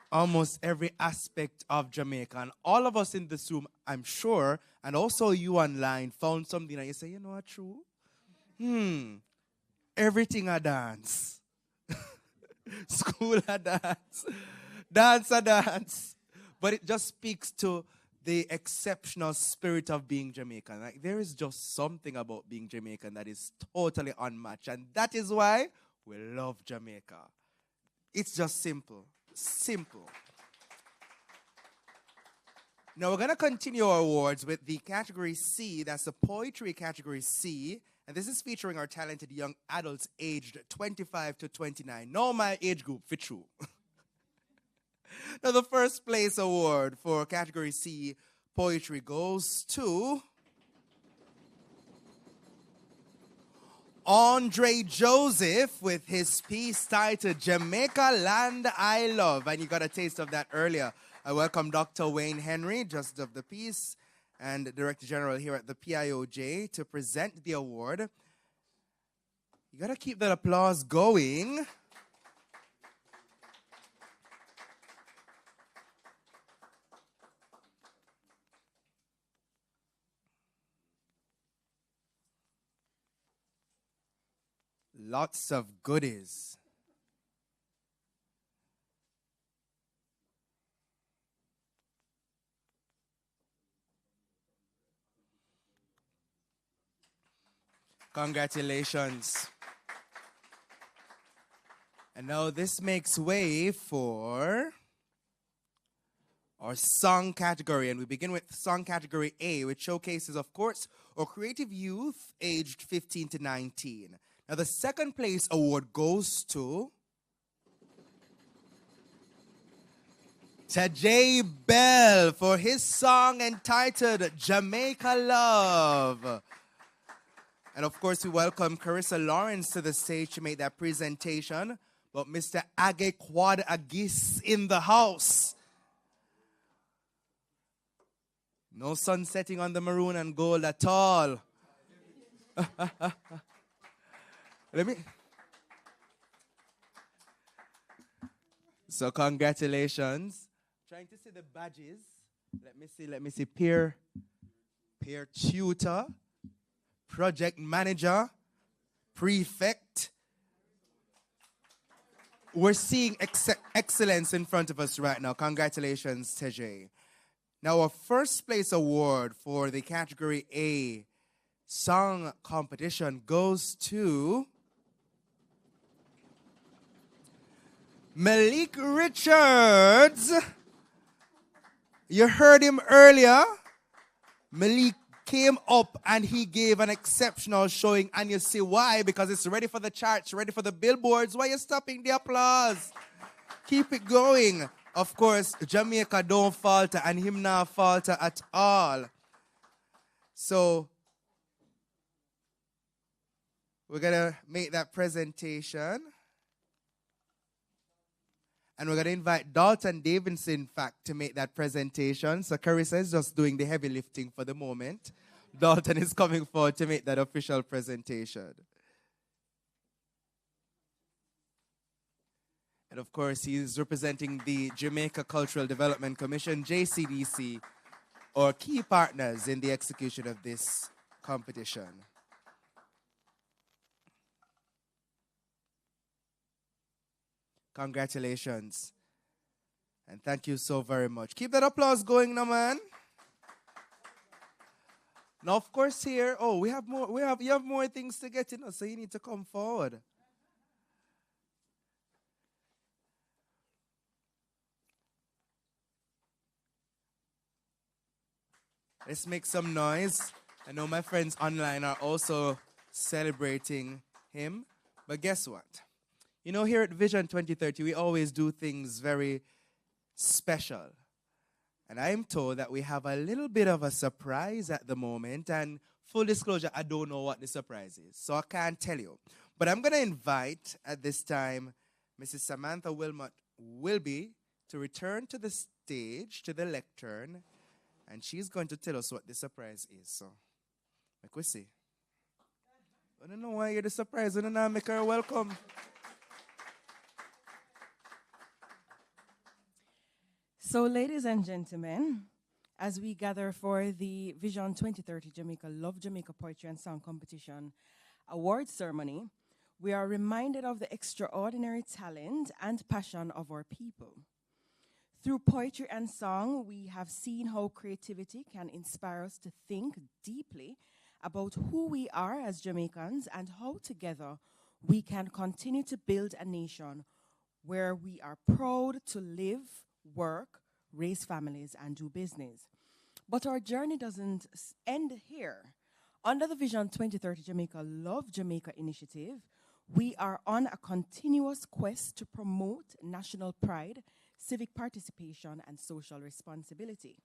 almost every aspect of Jamaica. And all of us in this room, I'm sure, and also you online, found something that you say, you know what, true? Everything a dance. School a dance. Dance a dance. But it just speaks to the exceptional spirit of being Jamaican. Like, there is just something about being Jamaican that is totally unmatched. And that is why we love Jamaica. It's just simple. Simple. Now we're going to continue our awards with the category C. That's the poetry category C. And this is featuring our talented young adults aged 25 to 29. Know my age group, for true. Now the first place award for category C poetry goes to Andre Joseph with his piece titled Jamaica Land I Love. And you got a taste of that earlier. I welcome Dr. Wayne Henry, Justice of the Peace, and Director General here at the PIOJ to present the award. You got to keep that applause going. Lots of goodies. Congratulations. And now this makes way for our song category. And we begin with song category A, which showcases, of course, our creative youth aged 15 to 19. Now the second place award goes to Jay Bell for his song entitled Jamaica Love. And of course, we welcome Carissa Lawrence to the stage to make that presentation. But Mr. Age Quad Agis in the house. No sun setting on the maroon and gold at all. So congratulations. Trying to see the badges. Let me see. Peer tutor, project manager, prefect. We're seeing excellence in front of us right now. Congratulations, Tejay. Now, our first place award for the category A song competition goes to Malik Richards. You heard him earlier. Malik came up and he gave an exceptional showing, and you see why, because it's ready for the charts, ready for the billboards. Why are you stopping the applause? Keep it going. Of course, Jamaica don't falter, and him not falter at all. So we're gonna make that presentation, and we're gonna invite Dalton Davidson, in fact, to make that presentation. So Carissa is just doing the heavy lifting for the moment. Dalton is coming forward to make that official presentation. And of course, he's representing the Jamaica Cultural Development Commission, JCDC, or key partners in the execution of this competition. Congratulations. And thank you so very much. Keep that applause going now, man. Now, of course, here, you have more things to get in, so you need to come forward. Let's make some noise. I know my friends online are also celebrating him. But guess what? You know, here at Vision 2030, we always do things very special. And I'm told that we have a little bit of a surprise at the moment. And full disclosure, I don't know what the surprise is, so I can't tell you. But I'm going to invite, at this time, Mrs. Samantha Wilby to return to the stage, to the lectern, and she's going to tell us what the surprise is. So, make we see. I don't know why you're the surprise. I don't know, make her welcome. So, ladies and gentlemen, as we gather for the Vision 2030 Jamaica Love Jamaica Poetry and Song Competition award ceremony, we are reminded of the extraordinary talent and passion of our people. Through poetry and song, we have seen how creativity can inspire us to think deeply about who we are as Jamaicans and how together we can continue to build a nation where we are proud to live, work, raise families, and do business. But our journey doesn't end here. Under the Vision 2030 Jamaica Love Jamaica initiative, we are on a continuous quest to promote national pride, civic participation, and social responsibility.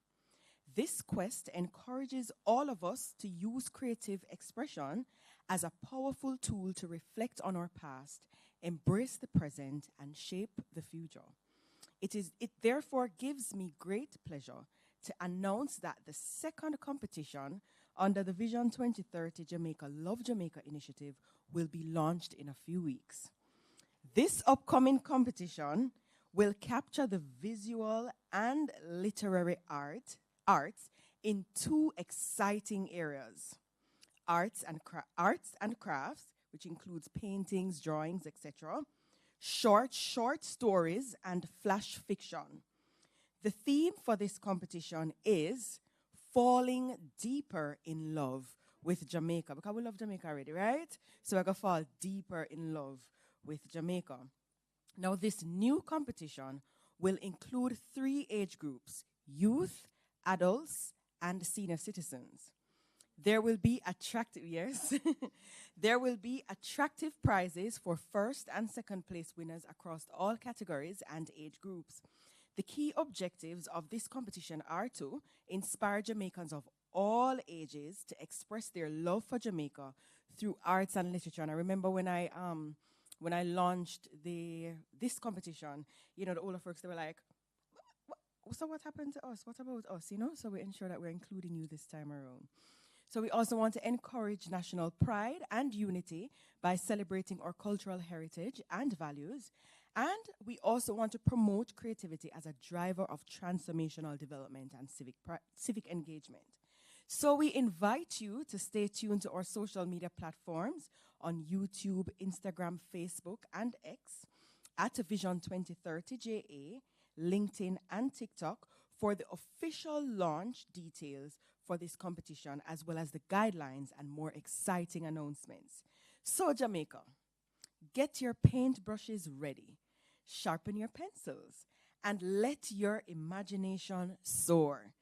This quest encourages all of us to use creative expression as a powerful tool to reflect on our past, embrace the present, and shape the future. It therefore gives me great pleasure to announce that the second competition under the Vision 2030 Jamaica Love Jamaica initiative will be launched in a few weeks. This upcoming competition will capture the visual and literary arts in two exciting areas: arts and crafts, which includes paintings, drawings, etc., short stories, and flash fiction. The theme for this competition is Falling Deeper in Love with Jamaica, because we love Jamaica already, right? So we're going to fall deeper in love with Jamaica. Now, this new competition will include 3 age groups: youth, adults, and senior citizens. There will be attractive, yes, there will be attractive prizes for first and second place winners across all categories and age groups. The key objectives of this competition are to inspire Jamaicans of all ages to express their love for Jamaica through arts and literature. And I remember when I launched this competition, you know, the older folks, they were like, so what happened to us? What about us? You know, so we ensure that we're including you this time around. So we also want to encourage national pride and unity by celebrating our cultural heritage and values. And we also want to promote creativity as a driver of transformational development and civic engagement. So we invite you to stay tuned to our social media platforms on YouTube, Instagram, Facebook, and X at Vision 2030 JA, LinkedIn, and TikTok for the official launch details for this competition, as well as the guidelines and more exciting announcements. So Jamaica, get your paintbrushes ready, sharpen your pencils, and let your imagination soar.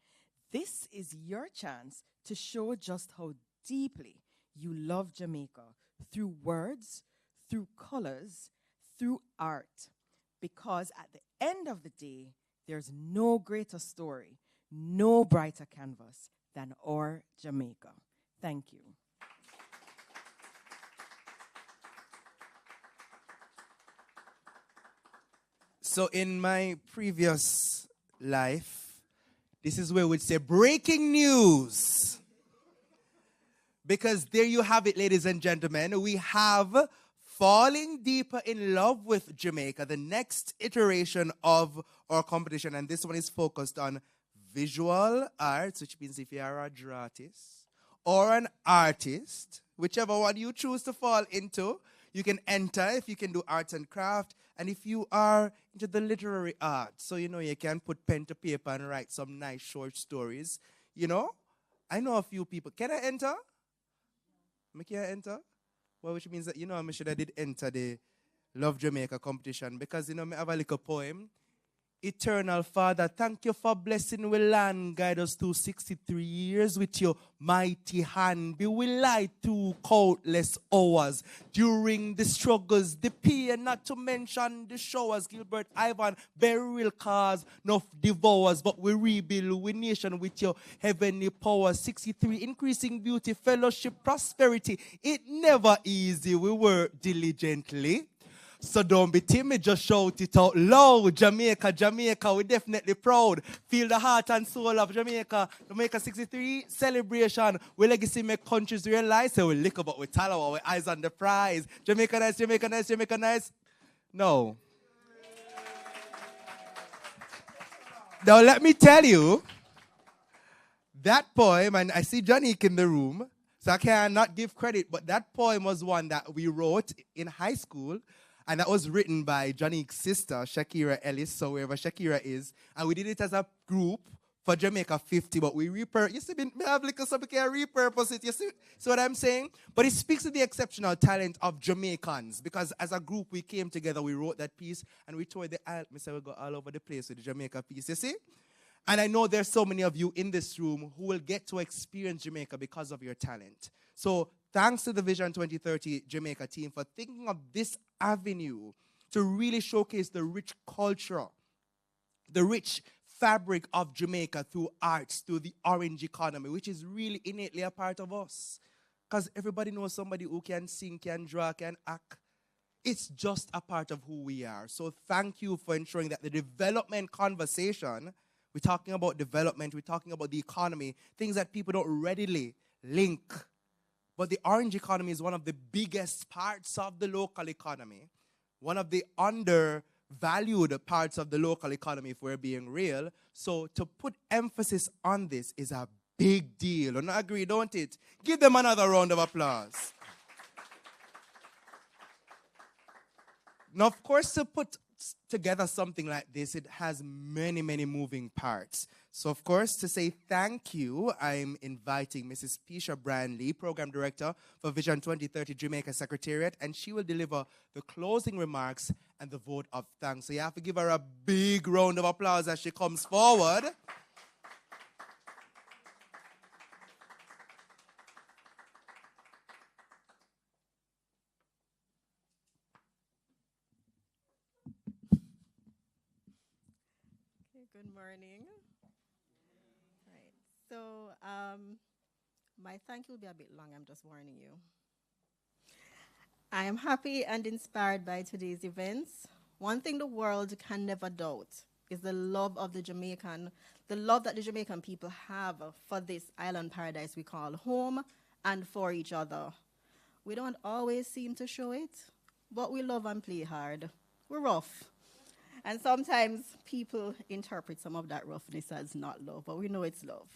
This is your chance to show just how deeply you love Jamaica through words, through colors, through art. Because at the end of the day, there's no greater story, no brighter canvas than our Jamaica. Thank you. So in my previous life, this is where we'd say breaking news. Because there you have it, ladies and gentlemen. We have Falling Deeper in Love with Jamaica, the next iteration of our competition. And this one is focused on visual arts, which means if you are a dramatist or an artist, whichever one you choose to fall into, you can enter if you can do arts and craft. And if you are into the literary arts, so you know you can put pen to paper and write some nice short stories. You know, I know a few people. Can I enter? Can I enter? Well, which means that, you know, I'm sure I did enter the Love Jamaica competition because, you know, I have a little poem. Eternal Father, thank you for blessing we land. Guide us through 63 years with your mighty hand. Be we light through countless hours. During the struggles, the pain, not to mention the showers. Gilbert, Ivan, burial cause, enough devours. But we rebuild, we nation with your heavenly power. 63, increasing beauty, fellowship, prosperity. It never easy. We work diligently. So don't be timid, just shout it out loud. Jamaica, Jamaica, we're definitely proud. Feel the heart and soul of Jamaica. Jamaica 63 celebration. We legacy make countries realize. So we lick about with Talawa, with eyes on the prize. Jamaica nice, Jamaica nice, Jamaica nice. No. Now let me tell you, that poem, and I see Janique in the room, so I cannot give credit, but that poem was one that we wrote in high school. And that was written by Janique's sister, Shakira Ellis, so wherever Shakira is. And we did it as a group for Jamaica 50, but we you see, me have like something can repurpose it, you see what I'm saying? But it speaks to the exceptional talent of Jamaicans, because as a group we came together, we wrote that piece, and we toured the island. We said we go all over the place with the Jamaica piece, you see? And I know there's so many of you in this room who will get to experience Jamaica because of your talent. So thanks to the Vision 2030 Jamaica team for thinking of this avenue to really showcase the rich culture, the rich fabric of Jamaica through arts, through the orange economy, which is really innately a part of us. Because everybody knows somebody who can sing, can draw, can act. It's just a part of who we are. So thank you for ensuring that the development conversation, we're talking about development, we're talking about the economy, things that people don't readily link. But the orange economy is one of the biggest parts of the local economy. One of the undervalued parts of the local economy, if we're being real. So to put emphasis on this is a big deal. Don't agree, don't it? Give them another round of applause. Now, of course, to put together something like this, it has many, many moving parts. So, of course, to say thank you, I'm inviting Mrs. Pisha Brandley, Program Director for Vision 2030 Jamaica Secretariat, and she will deliver the closing remarks and the vote of thanks. So you have to give her a big round of applause as she comes forward. Good morning. Right. So, my thank you will be a bit long. I'm just warning you. I am happy and inspired by today's events. One thing the world can never doubt is the love that the Jamaican people have for this island paradise we call home and for each other. We don't always seem to show it, but we love and play hard. We're rough. And sometimes people interpret some of that roughness as not love, but we know it's love.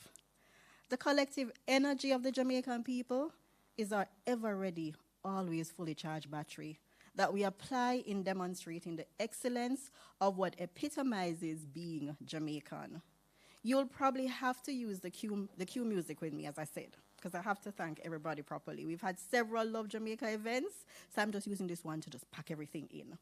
The collective energy of the Jamaican people is our ever-ready, always fully charged battery that we apply in demonstrating the excellence of what epitomizes being Jamaican. You'll probably have to use the cue music with me, as I said, because I have to thank everybody properly. We've had several Love Jamaica events, so I'm just using this one to just pack everything in.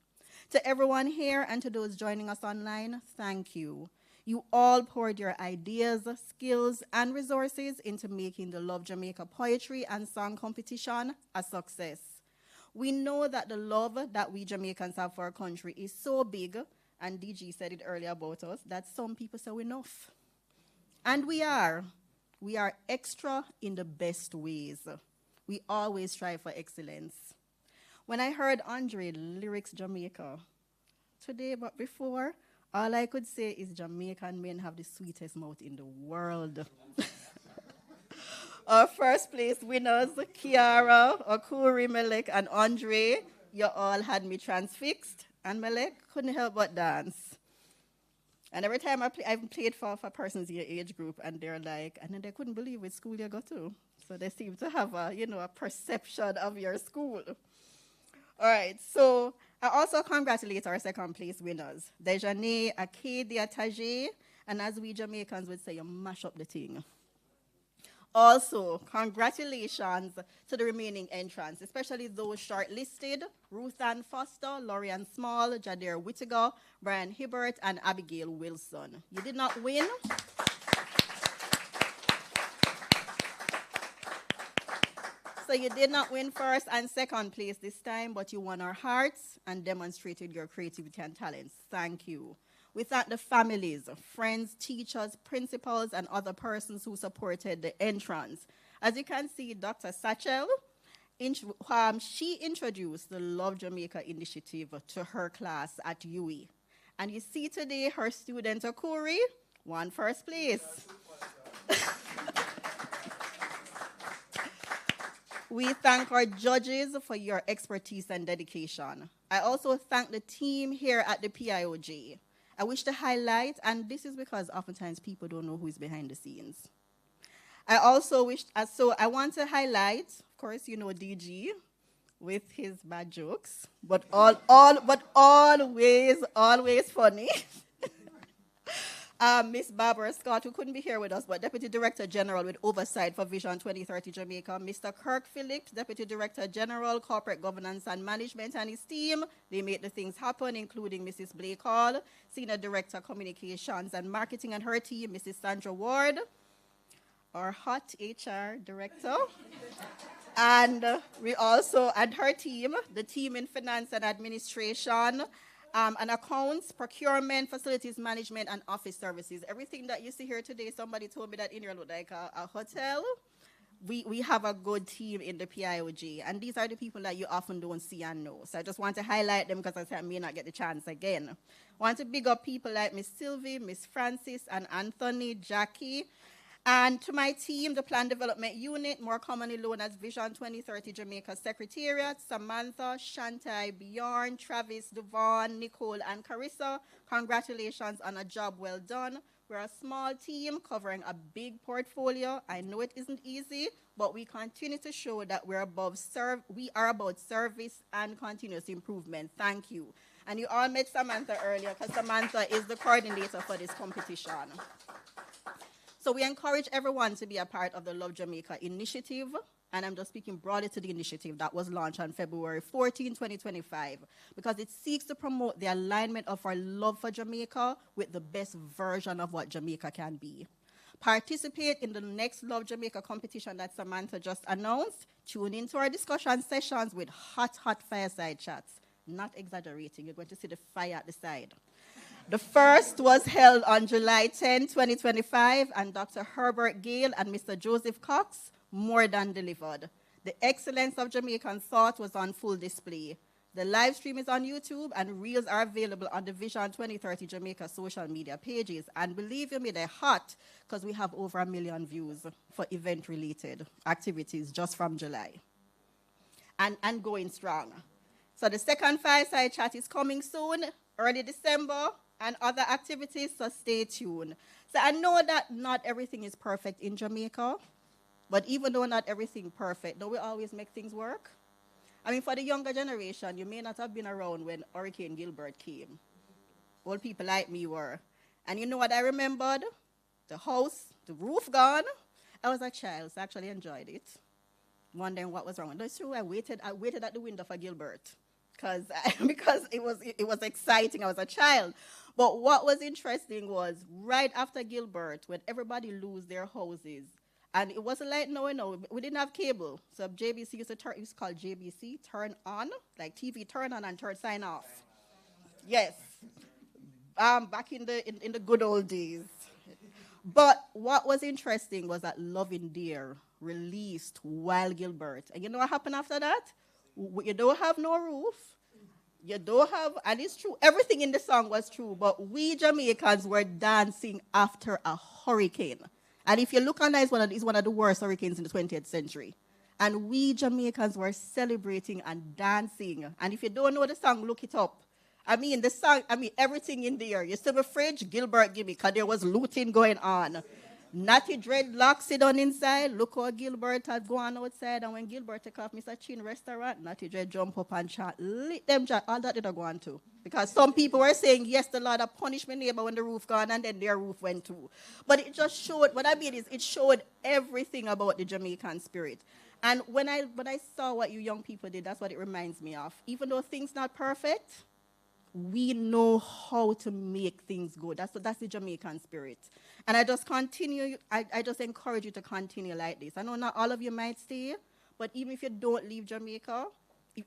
To everyone here and to those joining us online, thank you. You all poured your ideas, skills, and resources into making the Love Jamaica Poetry and Song Competition a success. We know that the love that we Jamaicans have for our country is so big, and DG said it earlier about us, that some people say we're enough. And we are. We are extra in the best ways. We always strive for excellence. When I heard Andre lyrics Jamaica today, but before, all I could say is Jamaican men have the sweetest mouth in the world. Our first place winners, Kiara, Okuri, Melek, and Andre, you all had me transfixed, and Melek couldn't help but dance. And every time I've played for persons in your age group, and they're like, and then they couldn't believe which school you go to. So they seem to have a perception of your school. All right, so I also congratulate our second place winners, Dejane, Acadia, Tajay, and as we Jamaicans would say, you mash up the thing. Also, congratulations to the remaining entrants, especially those shortlisted, Ruth Ann Foster, Lorian Small, Jadair Whittaker, Brian Hibbert, and Abigail Wilson. You did not win. So you did not win first and second place this time, but you won our hearts and demonstrated your creativity and talents. Thank you. We thank the families, friends, teachers, principals, and other persons who supported the entrance. As you can see, Dr. Satchel, she introduced the Love Jamaica initiative to her class at UE. And you see today her student, Okuri, won first place. We thank our judges for your expertise and dedication. I also thank the team here at the PIOJ. I wish to highlight, and this is because oftentimes people don't know who's behind the scenes. I want to highlight, of course, DG with his bad jokes, but always funny. Miss Barbara Scott, who couldn't be here with us, but Deputy Director General with oversight for Vision 2030 Jamaica, Mr. Kirk Phillips, Deputy Director General, Corporate Governance and Management, and his team. They made the things happen, including Mrs. Blake Hall, Senior Director, Communications and Marketing, and her team, Mrs. Sandra Ward, our hot HR Director. And her team, the team in Finance and Administration, and accounts, procurement, facilities management, and office services. Everything that you see here today, somebody told me that in here looked like a hotel. We have a good team in the PIOG, and these are the people that you often don't see and know. So I just want to highlight them because I said I may not get the chance again. I want to big up people like Miss Sylvie, Miss Francis, and Anthony, Jackie. And to my team, the Plan Development Unit, more commonly known as Vision 2030 Jamaica Secretariat, Samantha, Shantai, Bjorn, Travis, Devon, Nicole, and Carissa, congratulations on a job well done. We're a small team covering a big portfolio. I know it isn't easy, but we continue to show that we are about service and continuous improvement. Thank you. And you all met Samantha earlier, because Samantha is the coordinator for this competition. So we encourage everyone to be a part of the Love Jamaica initiative. And I'm just speaking broadly to the initiative that was launched on February 14, 2025, because it seeks to promote the alignment of our love for Jamaica with the best version of what Jamaica can be. Participate in the next Love Jamaica competition that Samantha just announced. Tune into our discussion sessions with hot fireside chats. Not exaggerating, you're going to see the fire at the side. The first was held on July 10, 2025, and Dr. Herbert Gale and Mr. Joseph Cox more than delivered. The excellence of Jamaican thought was on full display. The live stream is on YouTube, and reels are available on the Vision 2030 Jamaica social media pages. And believe you me, they're hot, because we have over 1 million views for event-related activities just from July. And going strong. So the second fireside chat is coming soon, early December, and other activities, so stay tuned. So I know that not everything is perfect in Jamaica, but even though not everything perfect, don't we always make things work? I mean, for the younger generation, you may not have been around when Hurricane Gilbert came. Old people like me were. And you know what I remembered? The house, the roof gone. I was a child, so I actually enjoyed it. Wondering what was wrong. That's true, I waited at the window for Gilbert. Because it was exciting. I was a child. But what was interesting was right after Gilbert, when everybody lose their houses, and it wasn't like no, we didn't have cable. So JBC used to turn, it was called JBC, turn on, like TV, turn on and turn sign off. Yes. Back in the good old days. But what was interesting was that Loving Dear released while Gilbert. And you know what happened after that? You don't have no roof. You don't have, and it's true, everything in the song was true, but we Jamaicans were dancing after a hurricane. And if you look on that, it's one of the worst hurricanes in the 20th century. And we Jamaicans were celebrating and dancing. And if you don't know the song, look it up. I mean, the song, everything in there. You see the fridge, Gilbert give me, because there was looting going on. Natty dreadlocks sit on inside. Look how Gilbert had gone outside. And when Gilbert took off Mr. Chin restaurant, Natty dread jump up and chat. Lit them chat. All that did I go on to. Because some people were saying, yes, the Lord had punished my neighbor when the roof gone, and then their roof went too. But it just showed, what I mean is, it showed everything about the Jamaican spirit. And when I saw what you young people did, that's what it reminds me of. Even though things not perfect, we know how to make things good. That's the Jamaican spirit. And I just encourage you to continue like this. I know not all of you might stay, but even if you don't leave Jamaica,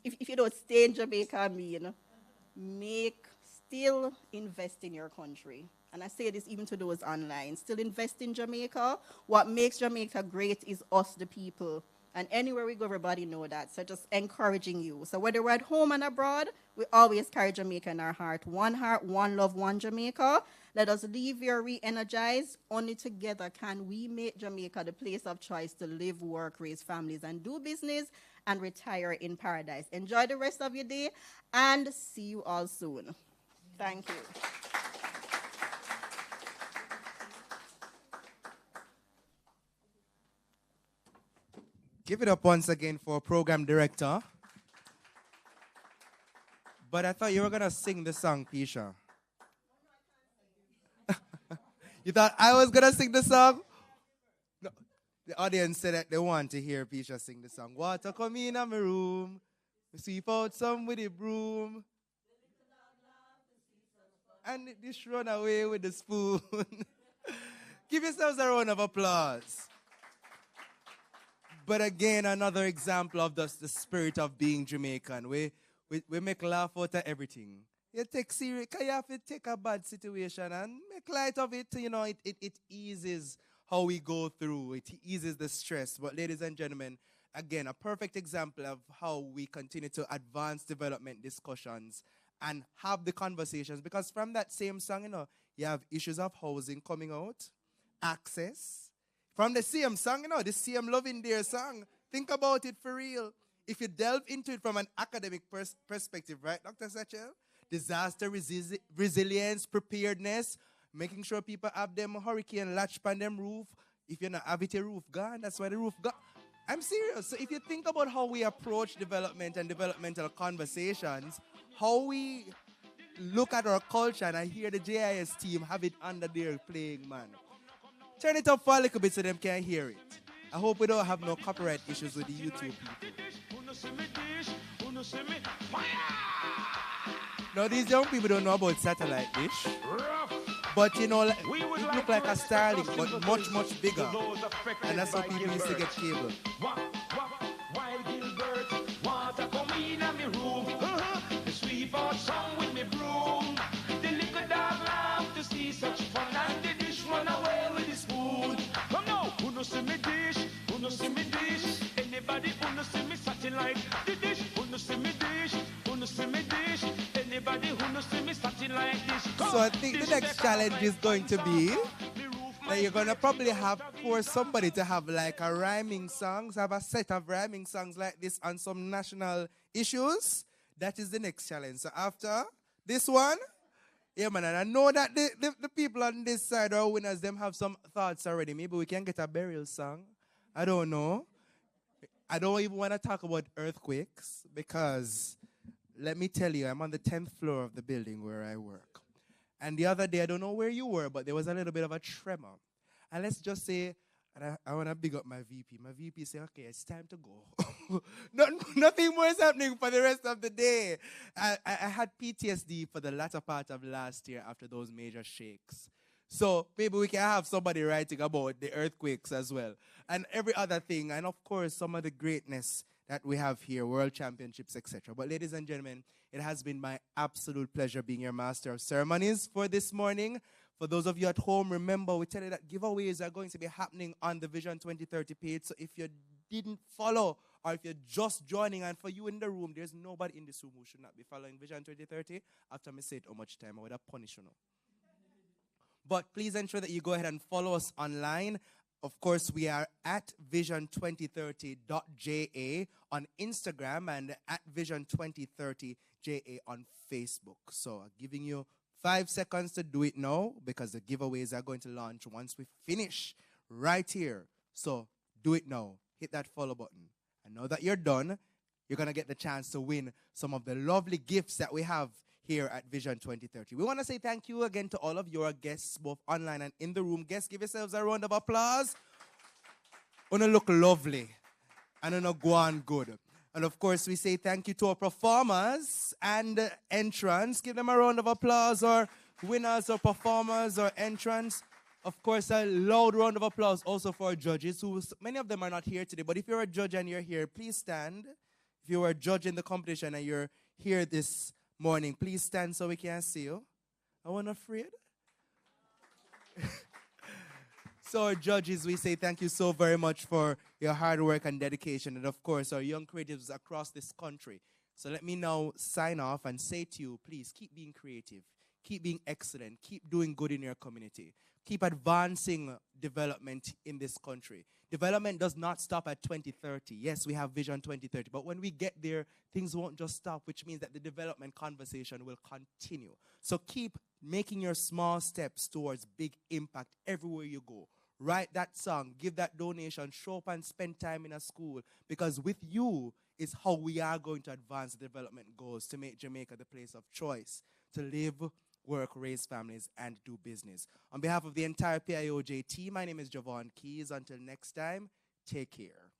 if you don't stay in Jamaica, still invest in your country. And I say this even to those online. Still invest in Jamaica. What makes Jamaica great is us, the people. And anywhere we go, everybody know that. So just encouraging you. So whether we're at home and abroad, we always carry Jamaica in our heart, one love, one Jamaica. Let us leave here re-energized. Only together can we make Jamaica the place of choice to live, work, raise families, and do business, and retire in paradise. Enjoy the rest of your day, and see you all soon. Thank you. Give it up once again for program director. But I thought you were going to sing the song, Keisha. You thought I was going to sing the song? No. The audience said that they want to hear Keisha sing the song. Water come in my room. Sweep out some with the broom. And the dish run away with the spoon. Give yourselves a round of applause. But again, another example of the spirit of being Jamaican. We make laugh out of everything. You take serious, you have to take a bad situation and make light of it. You know, it eases how we go through. It eases the stress. But ladies and gentlemen, again, a perfect example of how we continue to advance development discussions and have the conversations. Because from that same song, you have issues of housing coming out, access. From the same song, the same Loving Dear song. Think about it for real. If you delve into it from an academic perspective, right, Dr. Satchel? Disaster resilience, preparedness, making sure people have them hurricane latch on them roof. If you're not have it a roof gone, that's why the roof gone. I'm serious. So if you think about how we approach development and developmental conversations, how we look at our culture, and I hear the JIS team have it under their playing, man. Turn it up for a little bit so them can hear it. I hope we don't have no copyright issues with the YouTube people. Now, these young people don't know about satellite dish. But, you know, it look like a Starlink, but much, much bigger. And that's how people used to get cable. While Gilbert, water come in my room. The sweep out song with me broom. The little dog laugh to see such fun, and the dish run away with the spoon. Come now, who no see me dish? Who no see me dish? Anybody who no see me satellite the dish? Who no see me dish? Who no see me dish? Anybody who no see me satellite dish? So I think the next challenge is going to be that you're going to probably have for somebody to have like a rhyming songs, have a set of rhyming songs like this on some national issues. That is the next challenge. So after this one, yeah, man, and I know that the people on this side are winners, them have some thoughts already. Maybe we can get a burial song. I don't know. I don't even want to talk about earthquakes because let me tell you, I'm on the 10th floor of the building where I work. And the other day, I don't know where you were, but there was a little bit of a tremor. And let's just say, and I want to big up my VP. My VP said, okay, it's time to go. Nothing more is happening for the rest of the day. I had PTSD for the latter part of last year after those major shakes. So maybe we can have somebody writing about the earthquakes as well. And every other thing. And of course, some of the greatness that we have here, world championships, etc. But ladies and gentlemen, it has been my absolute pleasure being your master of ceremonies for this morning. For those of you at home, remember, we tell you that giveaways are going to be happening on the Vision 2030 page. So if you didn't follow or if you're just joining, and for you in the room, there's nobody in this room who should not be following Vision 2030. After me said how much time, I would have punished you now. But please ensure that you go ahead and follow us online. Of course, we are at vision2030.ja on Instagram and at vision2030ja on Facebook. So I'm giving you 5 seconds to do it now because the giveaways are going to launch once we finish right here. So do it now. Hit that follow button. And now that you're done, you're going to get the chance to win some of the lovely gifts that we have here at Vision 2030. We want to say thank you again to all of your guests, both online and in the room. Guests, give yourselves a round of applause. Wanna look lovely and wanna go on good. And of course, we say thank you to our performers and entrants. Give them a round of applause, or winners or performers or entrants. Of course, a loud round of applause also for our judges, who many of them are not here today. But if you're a judge and you're here, please stand. If you are a judge in the competition and you're here this morning, please stand so we can see you. I wasn't afraid. So our judges, we say thank you so very much for your hard work and dedication. And of course, our young creatives across this country. So let me now sign off and say to you, please keep being creative. Keep being excellent. Keep doing good in your community. Keep advancing development in this country. Development does not stop at 2030. Yes, we have Vision 2030. But when we get there, things won't just stop, which means that the development conversation will continue. So keep making your small steps towards big impact everywhere you go. Write that song, give that donation, show up and spend time in a school. Because with you is how we are going to advance the development goals to make Jamaica the place of choice, to live, work, raise families, and do business. On behalf of the entire PIOJ team, my name is Javon Keys. Until next time, take care.